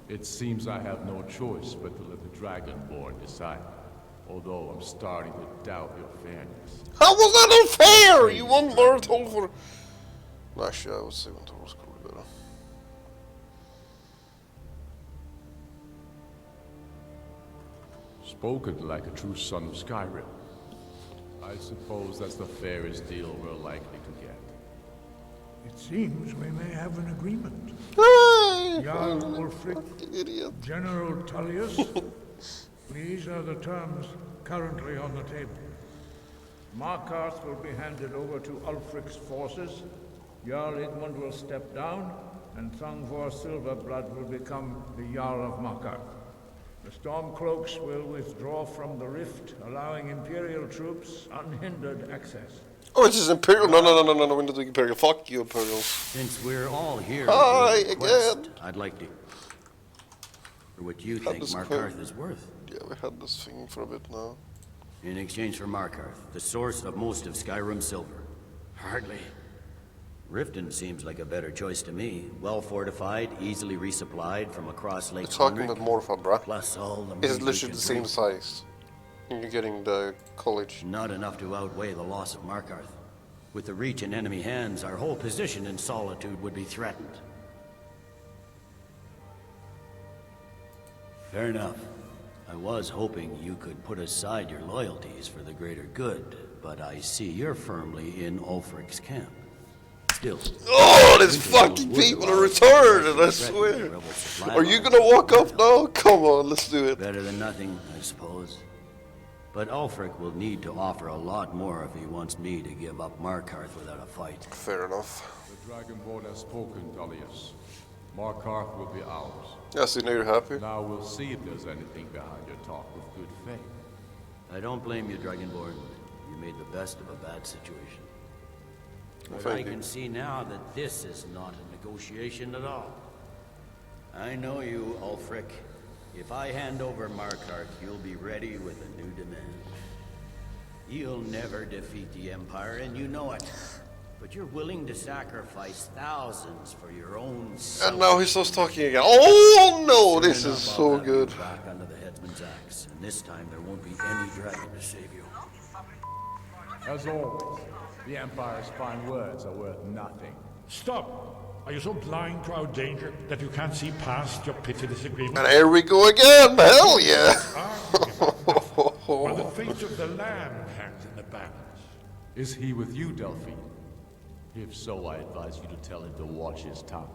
It seems I have no choice but to let the Dragonborn decide. Although I'm starting to doubt your fairness. How was that unfair? You won Myrtle for... Actually, I would say Myrtle was probably better. Spoken like a true son of Skyrim. I suppose that's the fairest deal we're likely to get. It seems we may have an agreement. Hey, Jarl Ulfric, fucking idiot. General Tullius, these are the terms currently on the table. Markarth will be handed over to Ulfric's forces, Jarl Igmund will step down, and Thangvor Silverblood will become the Jarl of Markarth. The Stormcloaks will withdraw from the rift, allowing Imperial troops unhindered access. Oh, it is Imperial. No, we're not doing Imperial. Fuck you, Imperial. Since we're all here Hi, at your request, again. I'd like to hear what you That think was Markarth quick. is worth. Yeah, we had this thing for a bit now. In exchange for Markarth, the source of most of Skyrim silver. Hardly. Riften seems like a better choice to me. Well fortified, easily resupplied from across Lake It's talking Henrik, about Morfa, bruh. plus all the It's money we literally can the same drink. size. And you're getting the college. Not enough to outweigh the loss of Markarth. With the Reach in enemy hands, our whole position in Solitude would be threatened. Fair enough. I was hoping you could put aside your loyalties for the greater good, but I see you're firmly in Ulfric's camp. Still... Oh, these fucking people are retarded, I swear! Are you gonna walk up now? Come on, let's do it. Better than nothing, I suppose. But Ulfric will need to offer a lot more if he wants me to give up Markarth without a fight. Fair enough. The Dragonborn has spoken, Tullius. Markarth will be ours. Yeah, so now you're happy? Now we'll see if there's anything behind your talk with good faith. I don't blame you, Dragonborn. You made the best of a bad situation. Well, But I thank you. can see now that this is not a negotiation at all. I know you, Ulfric. If I hand over Markarth, you'll be ready with a new demand. You'll never defeat the Empire, and you know it. But you're willing to sacrifice thousands for your own self. And now he starts talking again. Oh no, this Soon is enough, so I'll have you good. back under the headsman's axe, and this time there won't be any dragon to save you. As always, the Empire's fine words are worth nothing. Stop! Are you so blind to our danger that you can't see past your petty disagreement? And here we go again, hell yeah! While the fate of the land hangs in the balance. Is he with you, Delphine? If so, I advise you to tell him to watch his tongue.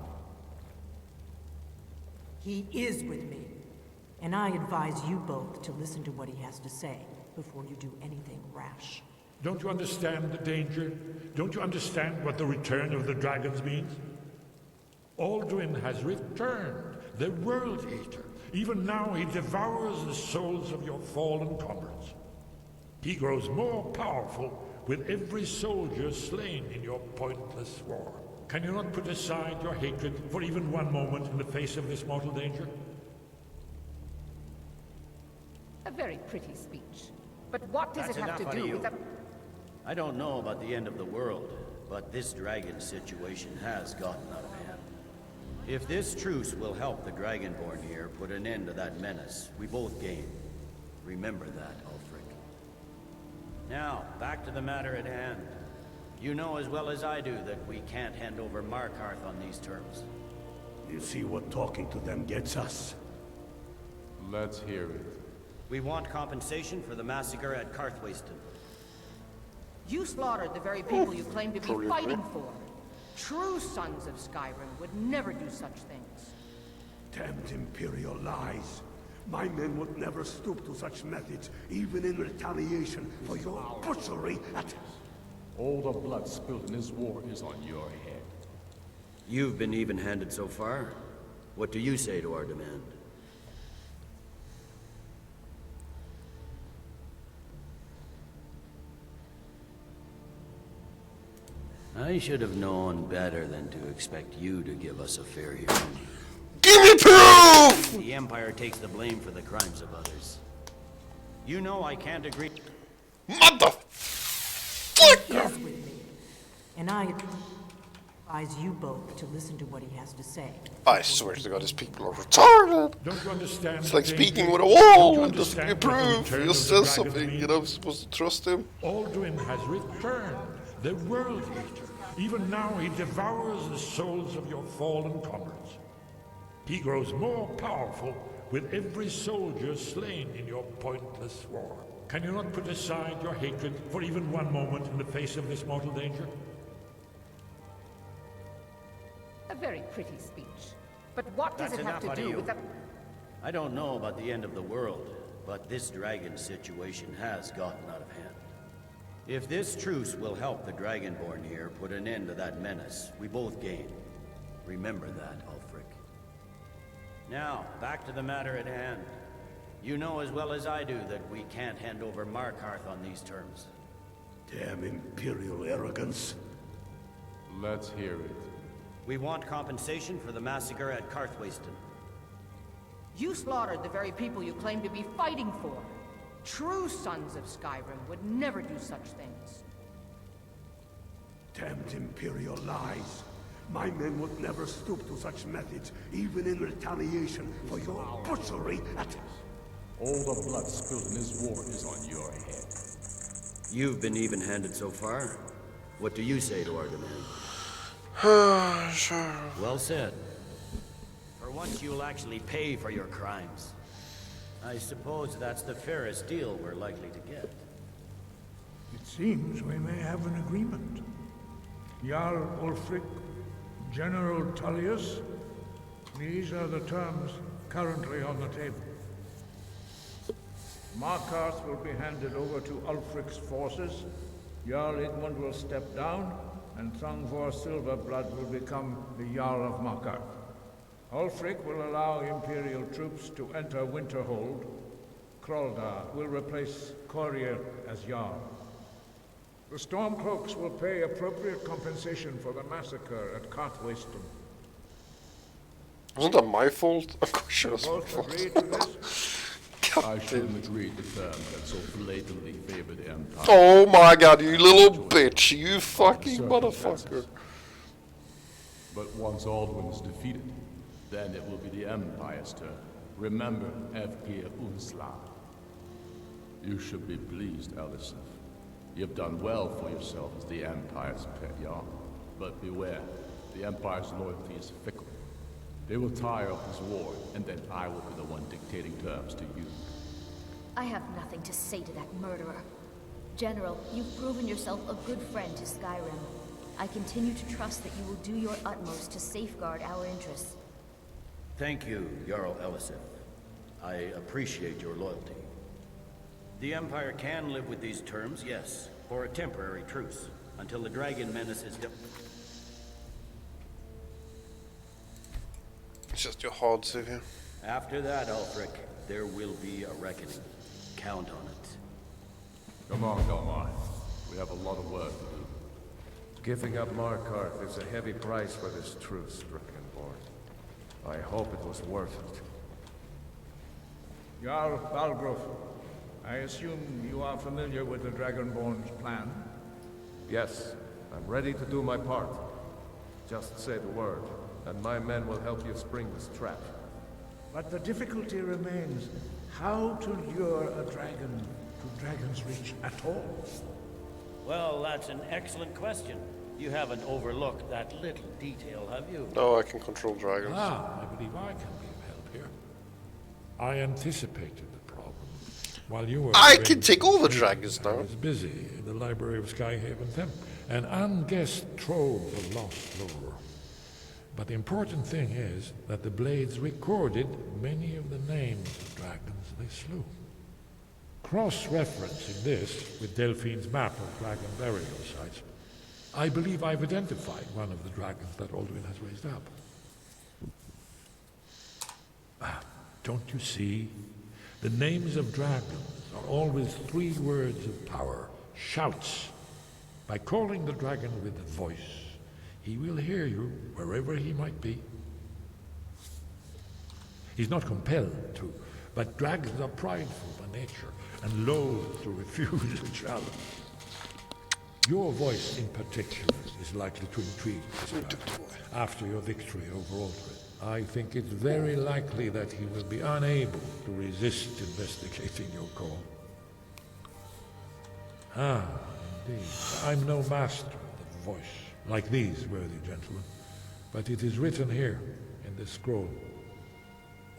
He is with me. And I advise you both to listen to what he has to say before you do anything rash. Don't you understand the danger? Don't you understand what the return of the dragons means? Alduin has returned, the World Eater. Even now he devours the souls of your fallen comrades. He grows more powerful with every soldier slain in your pointless war. Can you not put aside your hatred for even one moment in the face of this mortal danger? A very pretty speech. But what does That's it have to enough do out of with you. I don't know about the end of the world, but this dragon situation has gotten out of hand. If this truce will help the Dragonborn here put an end to that menace, we both gain. Remember that, Ulfric. Now, back to the matter at hand. You know as well as I do that we can't hand over Markarth on these terms. You see what talking to them gets us? Let's hear it. We want compensation for the massacre at Karthwasten. You slaughtered the very people you claim to be fighting for. True sons of Skyrim would never do such things. Damned Imperial lies. My men would never stoop to such methods, even in retaliation for your butchery at... All the blood spilled in this war is on your head. You've been even-handed so far. What do you say to our demand? I should have known better than to expect you to give us a fair hearing. Give me proof! The Empire takes the blame for the crimes of others. You know I can't agree... Mother... He is with me. And I advise you both to listen to what he has to say. I swear to God, these people are retarded. Don't you understand? It's like the speaking danger? with a Don't wall. you It doesn't give me understand what the proof. return He just of the says dragons something, means? and I'm supposed to trust him. Alduin has returned, the World Eater. Even now he devours the souls of your fallen comrades. He grows more powerful with every soldier slain in your pointless war. Can you not put aside your hatred for even one moment in the face of this mortal danger? A very pretty speech. But what does That's it have enough to out of do you. with the... I don't know about the end of the world, but this dragon situation has gotten out of hand. If this truce will help the Dragonborn here put an end to that menace, we both gain. Remember that, Ulfric. Now, back to the matter at hand. You know as well as I do that we can't hand over Markarth on these terms. Damn Imperial arrogance. Let's hear it. We want compensation for the massacre at Karthwasten. You slaughtered the very people you claim to be fighting for. True sons of Skyrim would never do such things. Damned Imperial lies. My men would never stoop to such methods, even in retaliation for your butchery at... All the blood spilled in this war is on your head. You've been even-handed so far. What do you say to our demand? Sure. Well said. For once you'll actually pay for your crimes. I suppose that's the fairest deal we're likely to get. It seems we may have an agreement. Jarl Ulfric, General Tullius, these are the terms currently on the table. Markarth will be handed over to Ulfric's forces, Jarl Igmund will step down, and Thongvor Silverblood will become the Jarl of Markarth. Ulfric will allow Imperial troops to enter Winterhold. Kraldar will replace Courier as Jarl. The Stormcloaks will pay appropriate compensation for the massacre at Carthwayston. Wasn't that my fault? Of course it was my Both agree to fault. this? I shouldn't agree to terms that so blatantly favor the Empire. Oh my god, you little bitch, you fucking motherfucker. But once Alduin is defeated, then it will be the Empire's turn. Remember, Evgir Unsla. You should be pleased, Elisif. You've done well for yourself as the Empire's pet Jarl. But beware, the Empire's loyalty is fickle. They will tire of this war, and then I will be the one dictating terms to you. I have nothing to say to that murderer. General, you've proven yourself a good friend to Skyrim. I continue to trust that you will do your utmost to safeguard our interests. Thank you, Jarl Elisif. I appreciate your loyalty. The Empire can live with these terms, yes, for a temporary truce, until the dragon menace is It's just your hard CV. After that, Ulfric, there will be a reckoning. Count on it. Come on. We have a lot of work to do. Giving up Markarth is a heavy price for this truce, Dragonborn. I hope it was worth it. Jarl Balgruuf, I assume you are familiar with the Dragonborn's plan? Yes, I'm ready to do my part. Just say the word, and my men will help you spring this trap. But the difficulty remains how to lure a dragon to Dragon's Reach at all. Well, that's an excellent question. You haven't overlooked that little detail, have you? No, I can control dragons. I believe I can be of help here. I anticipated the problem. While you were I away, can take all the dragons now. I was busy in the library of Skyhaven Temple, an unguessed trove of lost lore. But the important thing is that the blades recorded many of the names of dragons they slew. Cross-referencing this with Delphine's map of dragon burial sites, I believe I've identified one of the dragons that Alduin has raised up. Don't you see? The names of dragons are always 3 words of power, shouts. By calling the dragon with a voice, he will hear you wherever he might be. He's not compelled to, but dragons are prideful by nature and loath to refuse a challenge. Your voice in particular is likely to intrigue this dragon after your victory over Alduin. I think it's very likely that he will be unable to resist investigating your call. Indeed. I'm no master of the voice, like these worthy gentlemen, but it is written here in this scroll.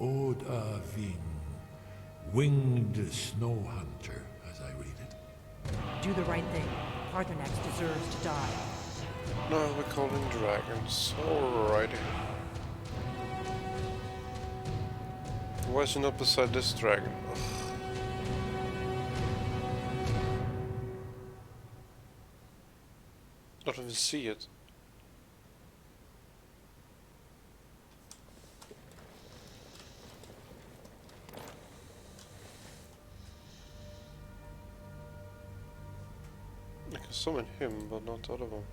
Oc'd, winged snow hunter, as I read it. Do the right thing. Parthenax deserves to die. No, we're calling dragons. Alrighty. Why is he not beside this dragon? Ugh. Don't even see it. I can summon him, but not the other one.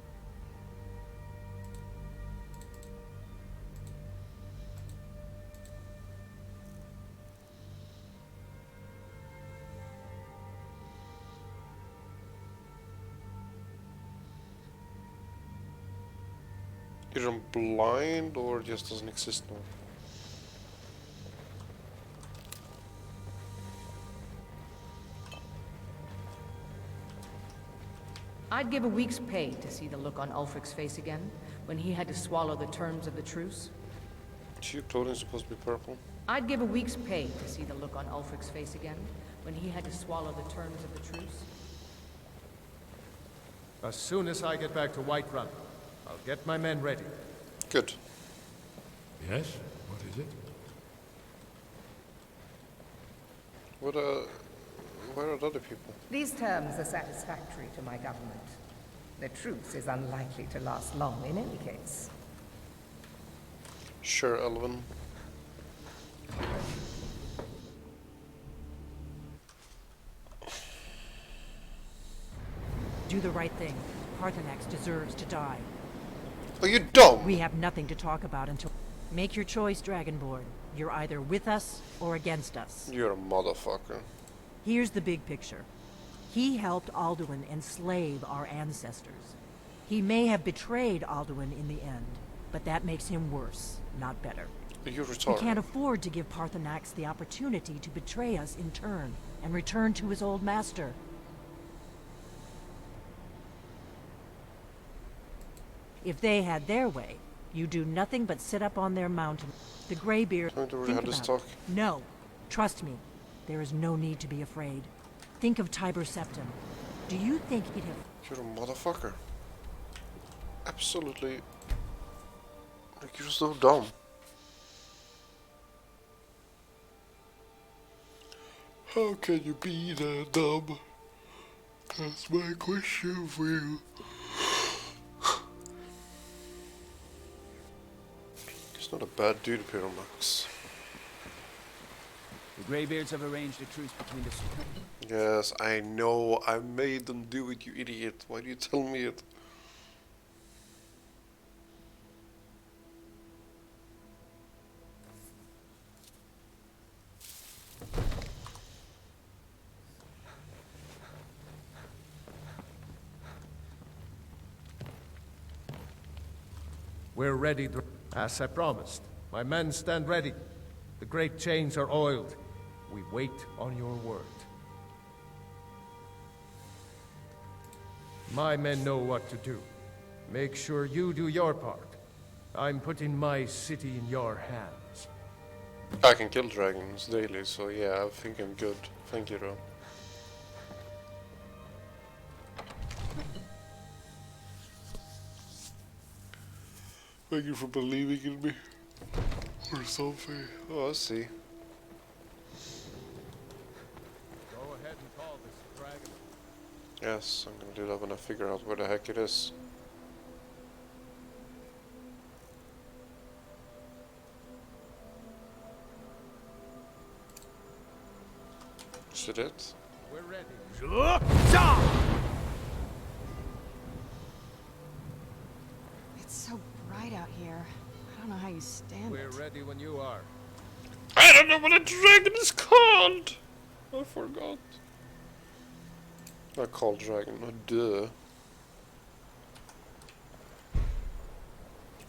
Either I'm blind or it just doesn't exist now. I'd give a week's pay to see the look on Ulfric's face again, when he had to swallow the terms of the truce. Is your clothing supposed to be purple? I'd give a week's pay to see the look on Ulfric's face again, when he had to swallow the terms of the truce. As soon as I get back to Whiterun, I'll get my men ready. Good. Yes? What is it? Where are the other people? These terms are satisfactory to my government. The truce is unlikely to last long in any case. Sure, Elvin. Do the right thing. Parthenax deserves to die. Are you dumb? We have nothing to talk about until... Make your choice, Dragonborn. You're either with us or against us. You're a motherfucker. Here's the big picture. He helped Alduin enslave our ancestors. He may have betrayed Alduin in the end, but that makes him worse, not better. You're He retarded. can't afford to give Parthenax the opportunity to betray us in turn and return to his old master. If they had their way, you do nothing but sit up on their mountain. The Greybeard. Time to really Think have this about talk. it. No, trust me. There is no need to be afraid. Think of Tiber Septim. Do you think he'd have... You're a motherfucker. Absolutely. Like, you're so dumb. How can you be that dumb? That's my question for you. He's not a bad dude, Pyromax. The Greybeards have arranged a truce between the... Yes, I know. I made them do it, you idiot. Why do you tell me it? We're ready, as I promised. My men stand ready. The great chains are oiled. We wait on your word. My men know what to do. Make sure you do your part. I'm putting my city in your hands. I can kill dragons daily, so yeah, I think I'm good. Thank you, though. Thank you for believing in me. Or something. Oh, I see. Go ahead and call this dragon. Yes, I'm gonna do that when I figure out where the heck it is. Is it? We're ready. It's so bright out here. I don't know how you stand We're it. ready when you are. I don't know what a dragon is called! I forgot. Not called dragon, oh duh.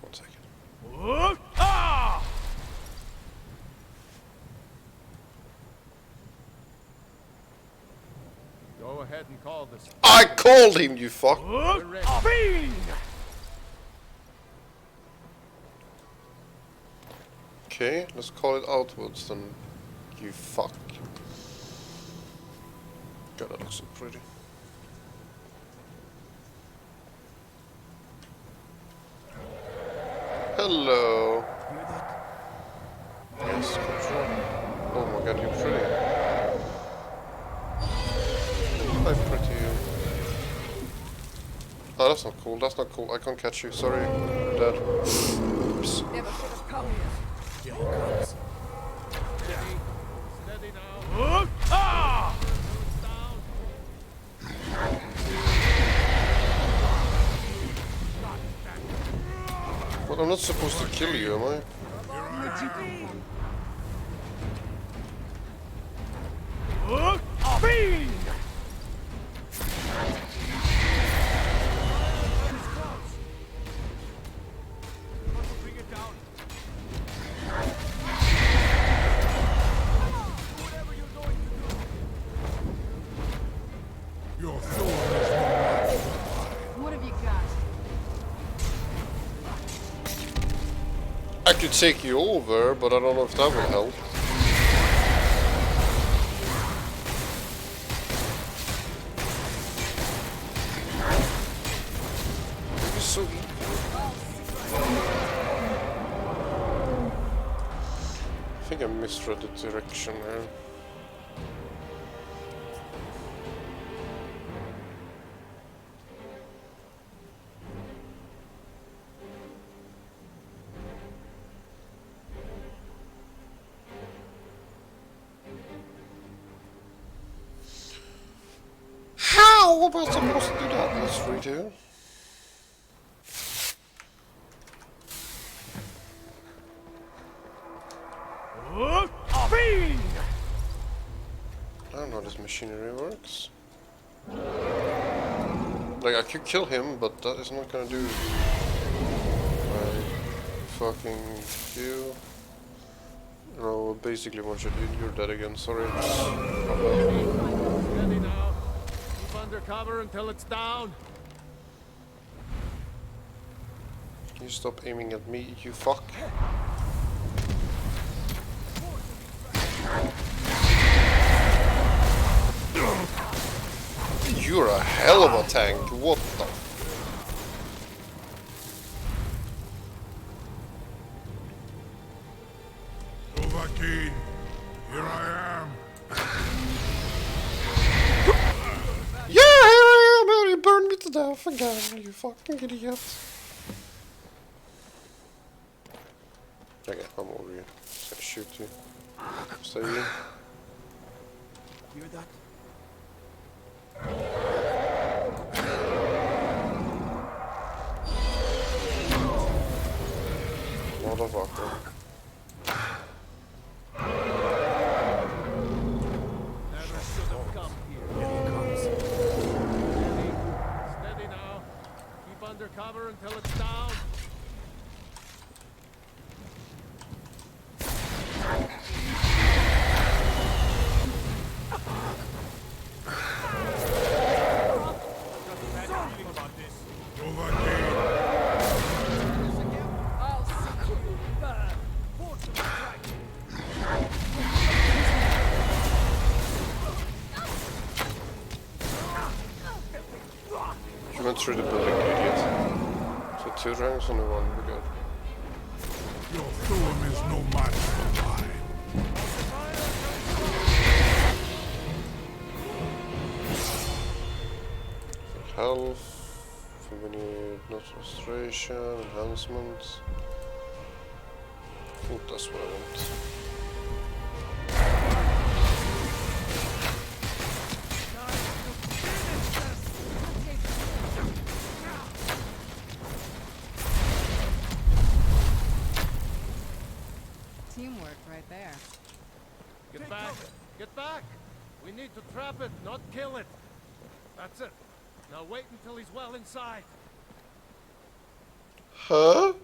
1 second. Go ahead and call this. I called him, you fuck! We're ready. Okay, let's call it outwards then, you fuck. God, that looks so pretty. Hello. Yes, control. Oh my god, you're pretty. Hi, pretty. Oh, that's not cool. That's not cool. I can't catch you. Sorry. I'm dead. Oops. Never should have come here. Here he comes. Steady now. Well, I'm not supposed to kill you, am I? I could take you over, but I don't know if that will help. You're so evil. I think I misread the direction here. How am I supposed to do that? Let's read here. I don't know how this machinery works. Like, I could kill him, but that is not gonna do. Fucking you. No, basically once you're dead again, sorry. Steady now. Keep under cover until it's down. Can you stop aiming at me, you fuck? You're a hell of a tank, what the? Overkeen, here I am. Yeah, here I am, and you burned me to death again, you fucking idiot. Okay, I'm over you. Just gonna shoot you. Stay in. Hear that? Motherfucker. Never should have come here. Steady now. Keep under cover until it's down. You went through the building, idiot. So 2 dragons, only 1, we're good. Your storm is no match for mine. Health, convenient not restoration, enhancements. I think that's what I want. Teamwork right there. Get back! Get back! We need to trap it, not kill it. That's it. Now wait until he's well inside. Huh?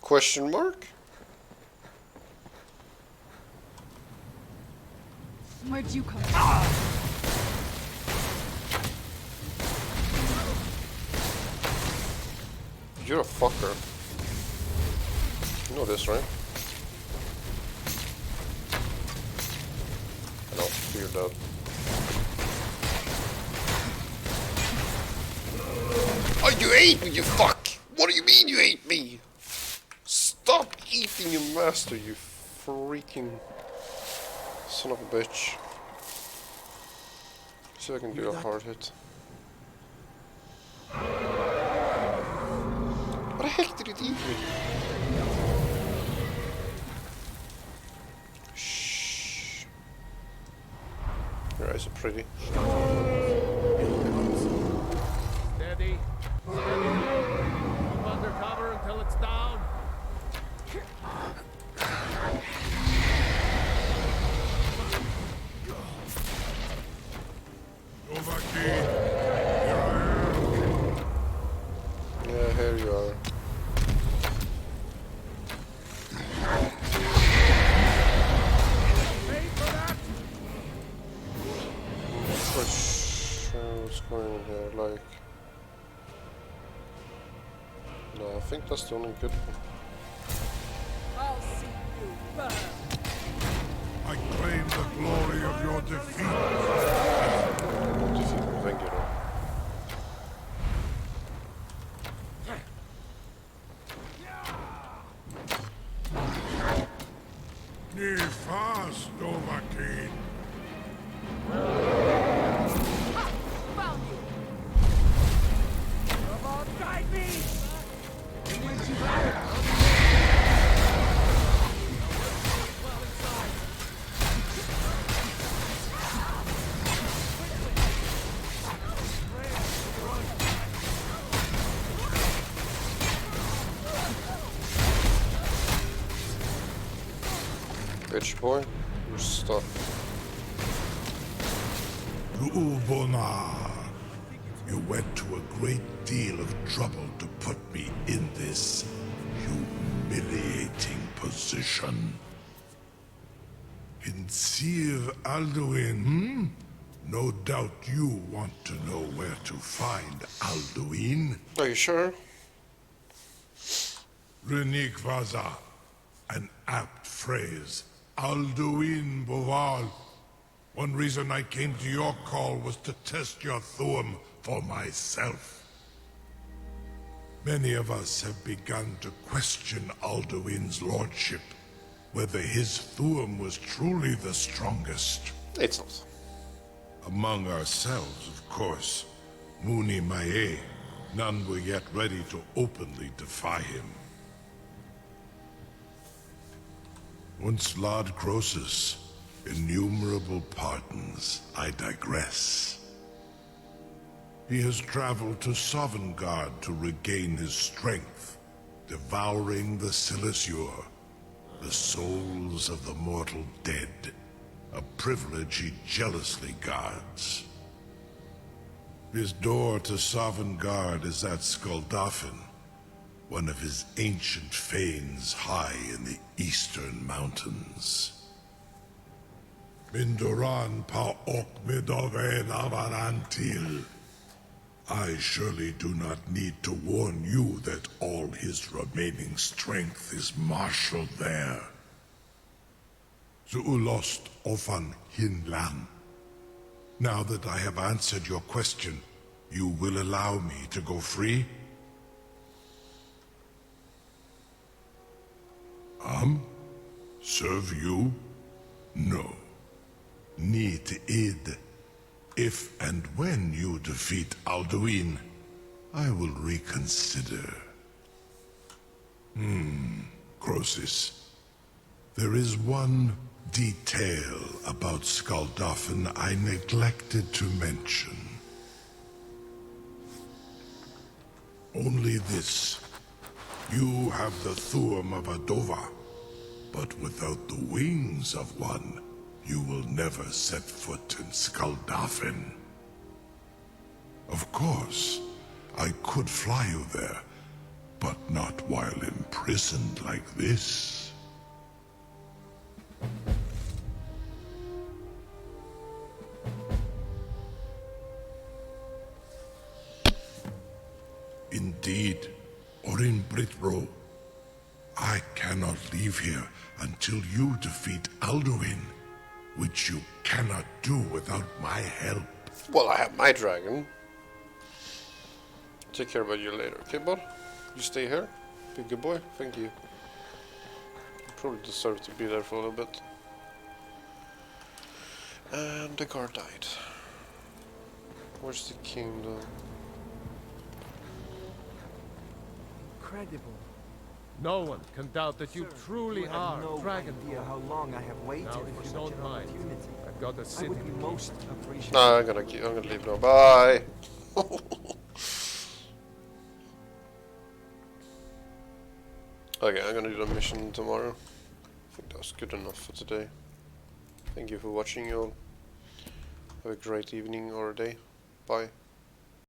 Question mark? Where'd you come You're a fucker. You know this, right? I know, figured that. Oh, you ate me, you fuck! What do you mean you ate me? Stop eating your master, you freaking son of a bitch. See if I can do a hard hit. What the heck did it eat me? Shh. Your eyes are pretty. Steady. Steady now. Keep under cover until it's down. Overkeen. Yeah, here you are. What's going on here? Like, No, I think that's the only good one. I'll see you burn. I claim the glory of your defeat. Thank you. Near fast, Novacaine. Found you. Come on, guide me. Bitch boy, you're stuck. Lu'ulbonar, you went to a great deal of trouble to put me in this humiliating position. In Sir Alduin, No doubt you want to know where to find Alduin. Are you sure? Renik Vaza, an apt phrase. Alduin Boval. One reason I came to your call was to test your Thuum for myself. Many of us have begun to question Alduin's lordship, whether his Thuum was truly the strongest. It's not. Among ourselves, of course. Muni Mae, none were yet ready to openly defy him. Once Lord Croesus, innumerable pardons, I digress. He has traveled to Sovngarde to regain his strength, devouring the Silesure, the souls of the mortal dead, a privilege he jealously guards. His door to Sovngarde is at Skuldafn, one of his ancient fanes high in the eastern mountains. Mindoran pa Oc'd avarantil. I surely do not need to warn you that all his remaining strength is marshaled there. Zuulost ofan hinlan. Now that I have answered your question, you will allow me to go free? Serve you? No. Need id. If and when you defeat Alduin, I will reconsider. Croesus. There is one detail about Skuldafn I neglected to mention. Only this. You have the Thuum of a Dova, but without the wings of one, you will never set foot in Skuldafn. Of course, I could fly you there, but not while imprisoned like this. Indeed, or in Britbro, I cannot leave here until you defeat Alduin, which you cannot do without my help. Well, I have my dragon. Take care about you later, okay, bud? You stay here. Be a good boy. Thank you. You probably deserve to be there for a little bit. And the guard died. Where's the king, though? Incredible. No one can doubt that you truly are no Dragon. idea how long I have waited Now, for if you such don't an mind, opportunity. I've got a I city would be to most keep. appreciative. Nah, I'm gonna leave now. Bye. Okay, I'm gonna do the mission tomorrow. I think that's good enough for today. Thank you for watching, y'all. Have a great evening or a day. Bye.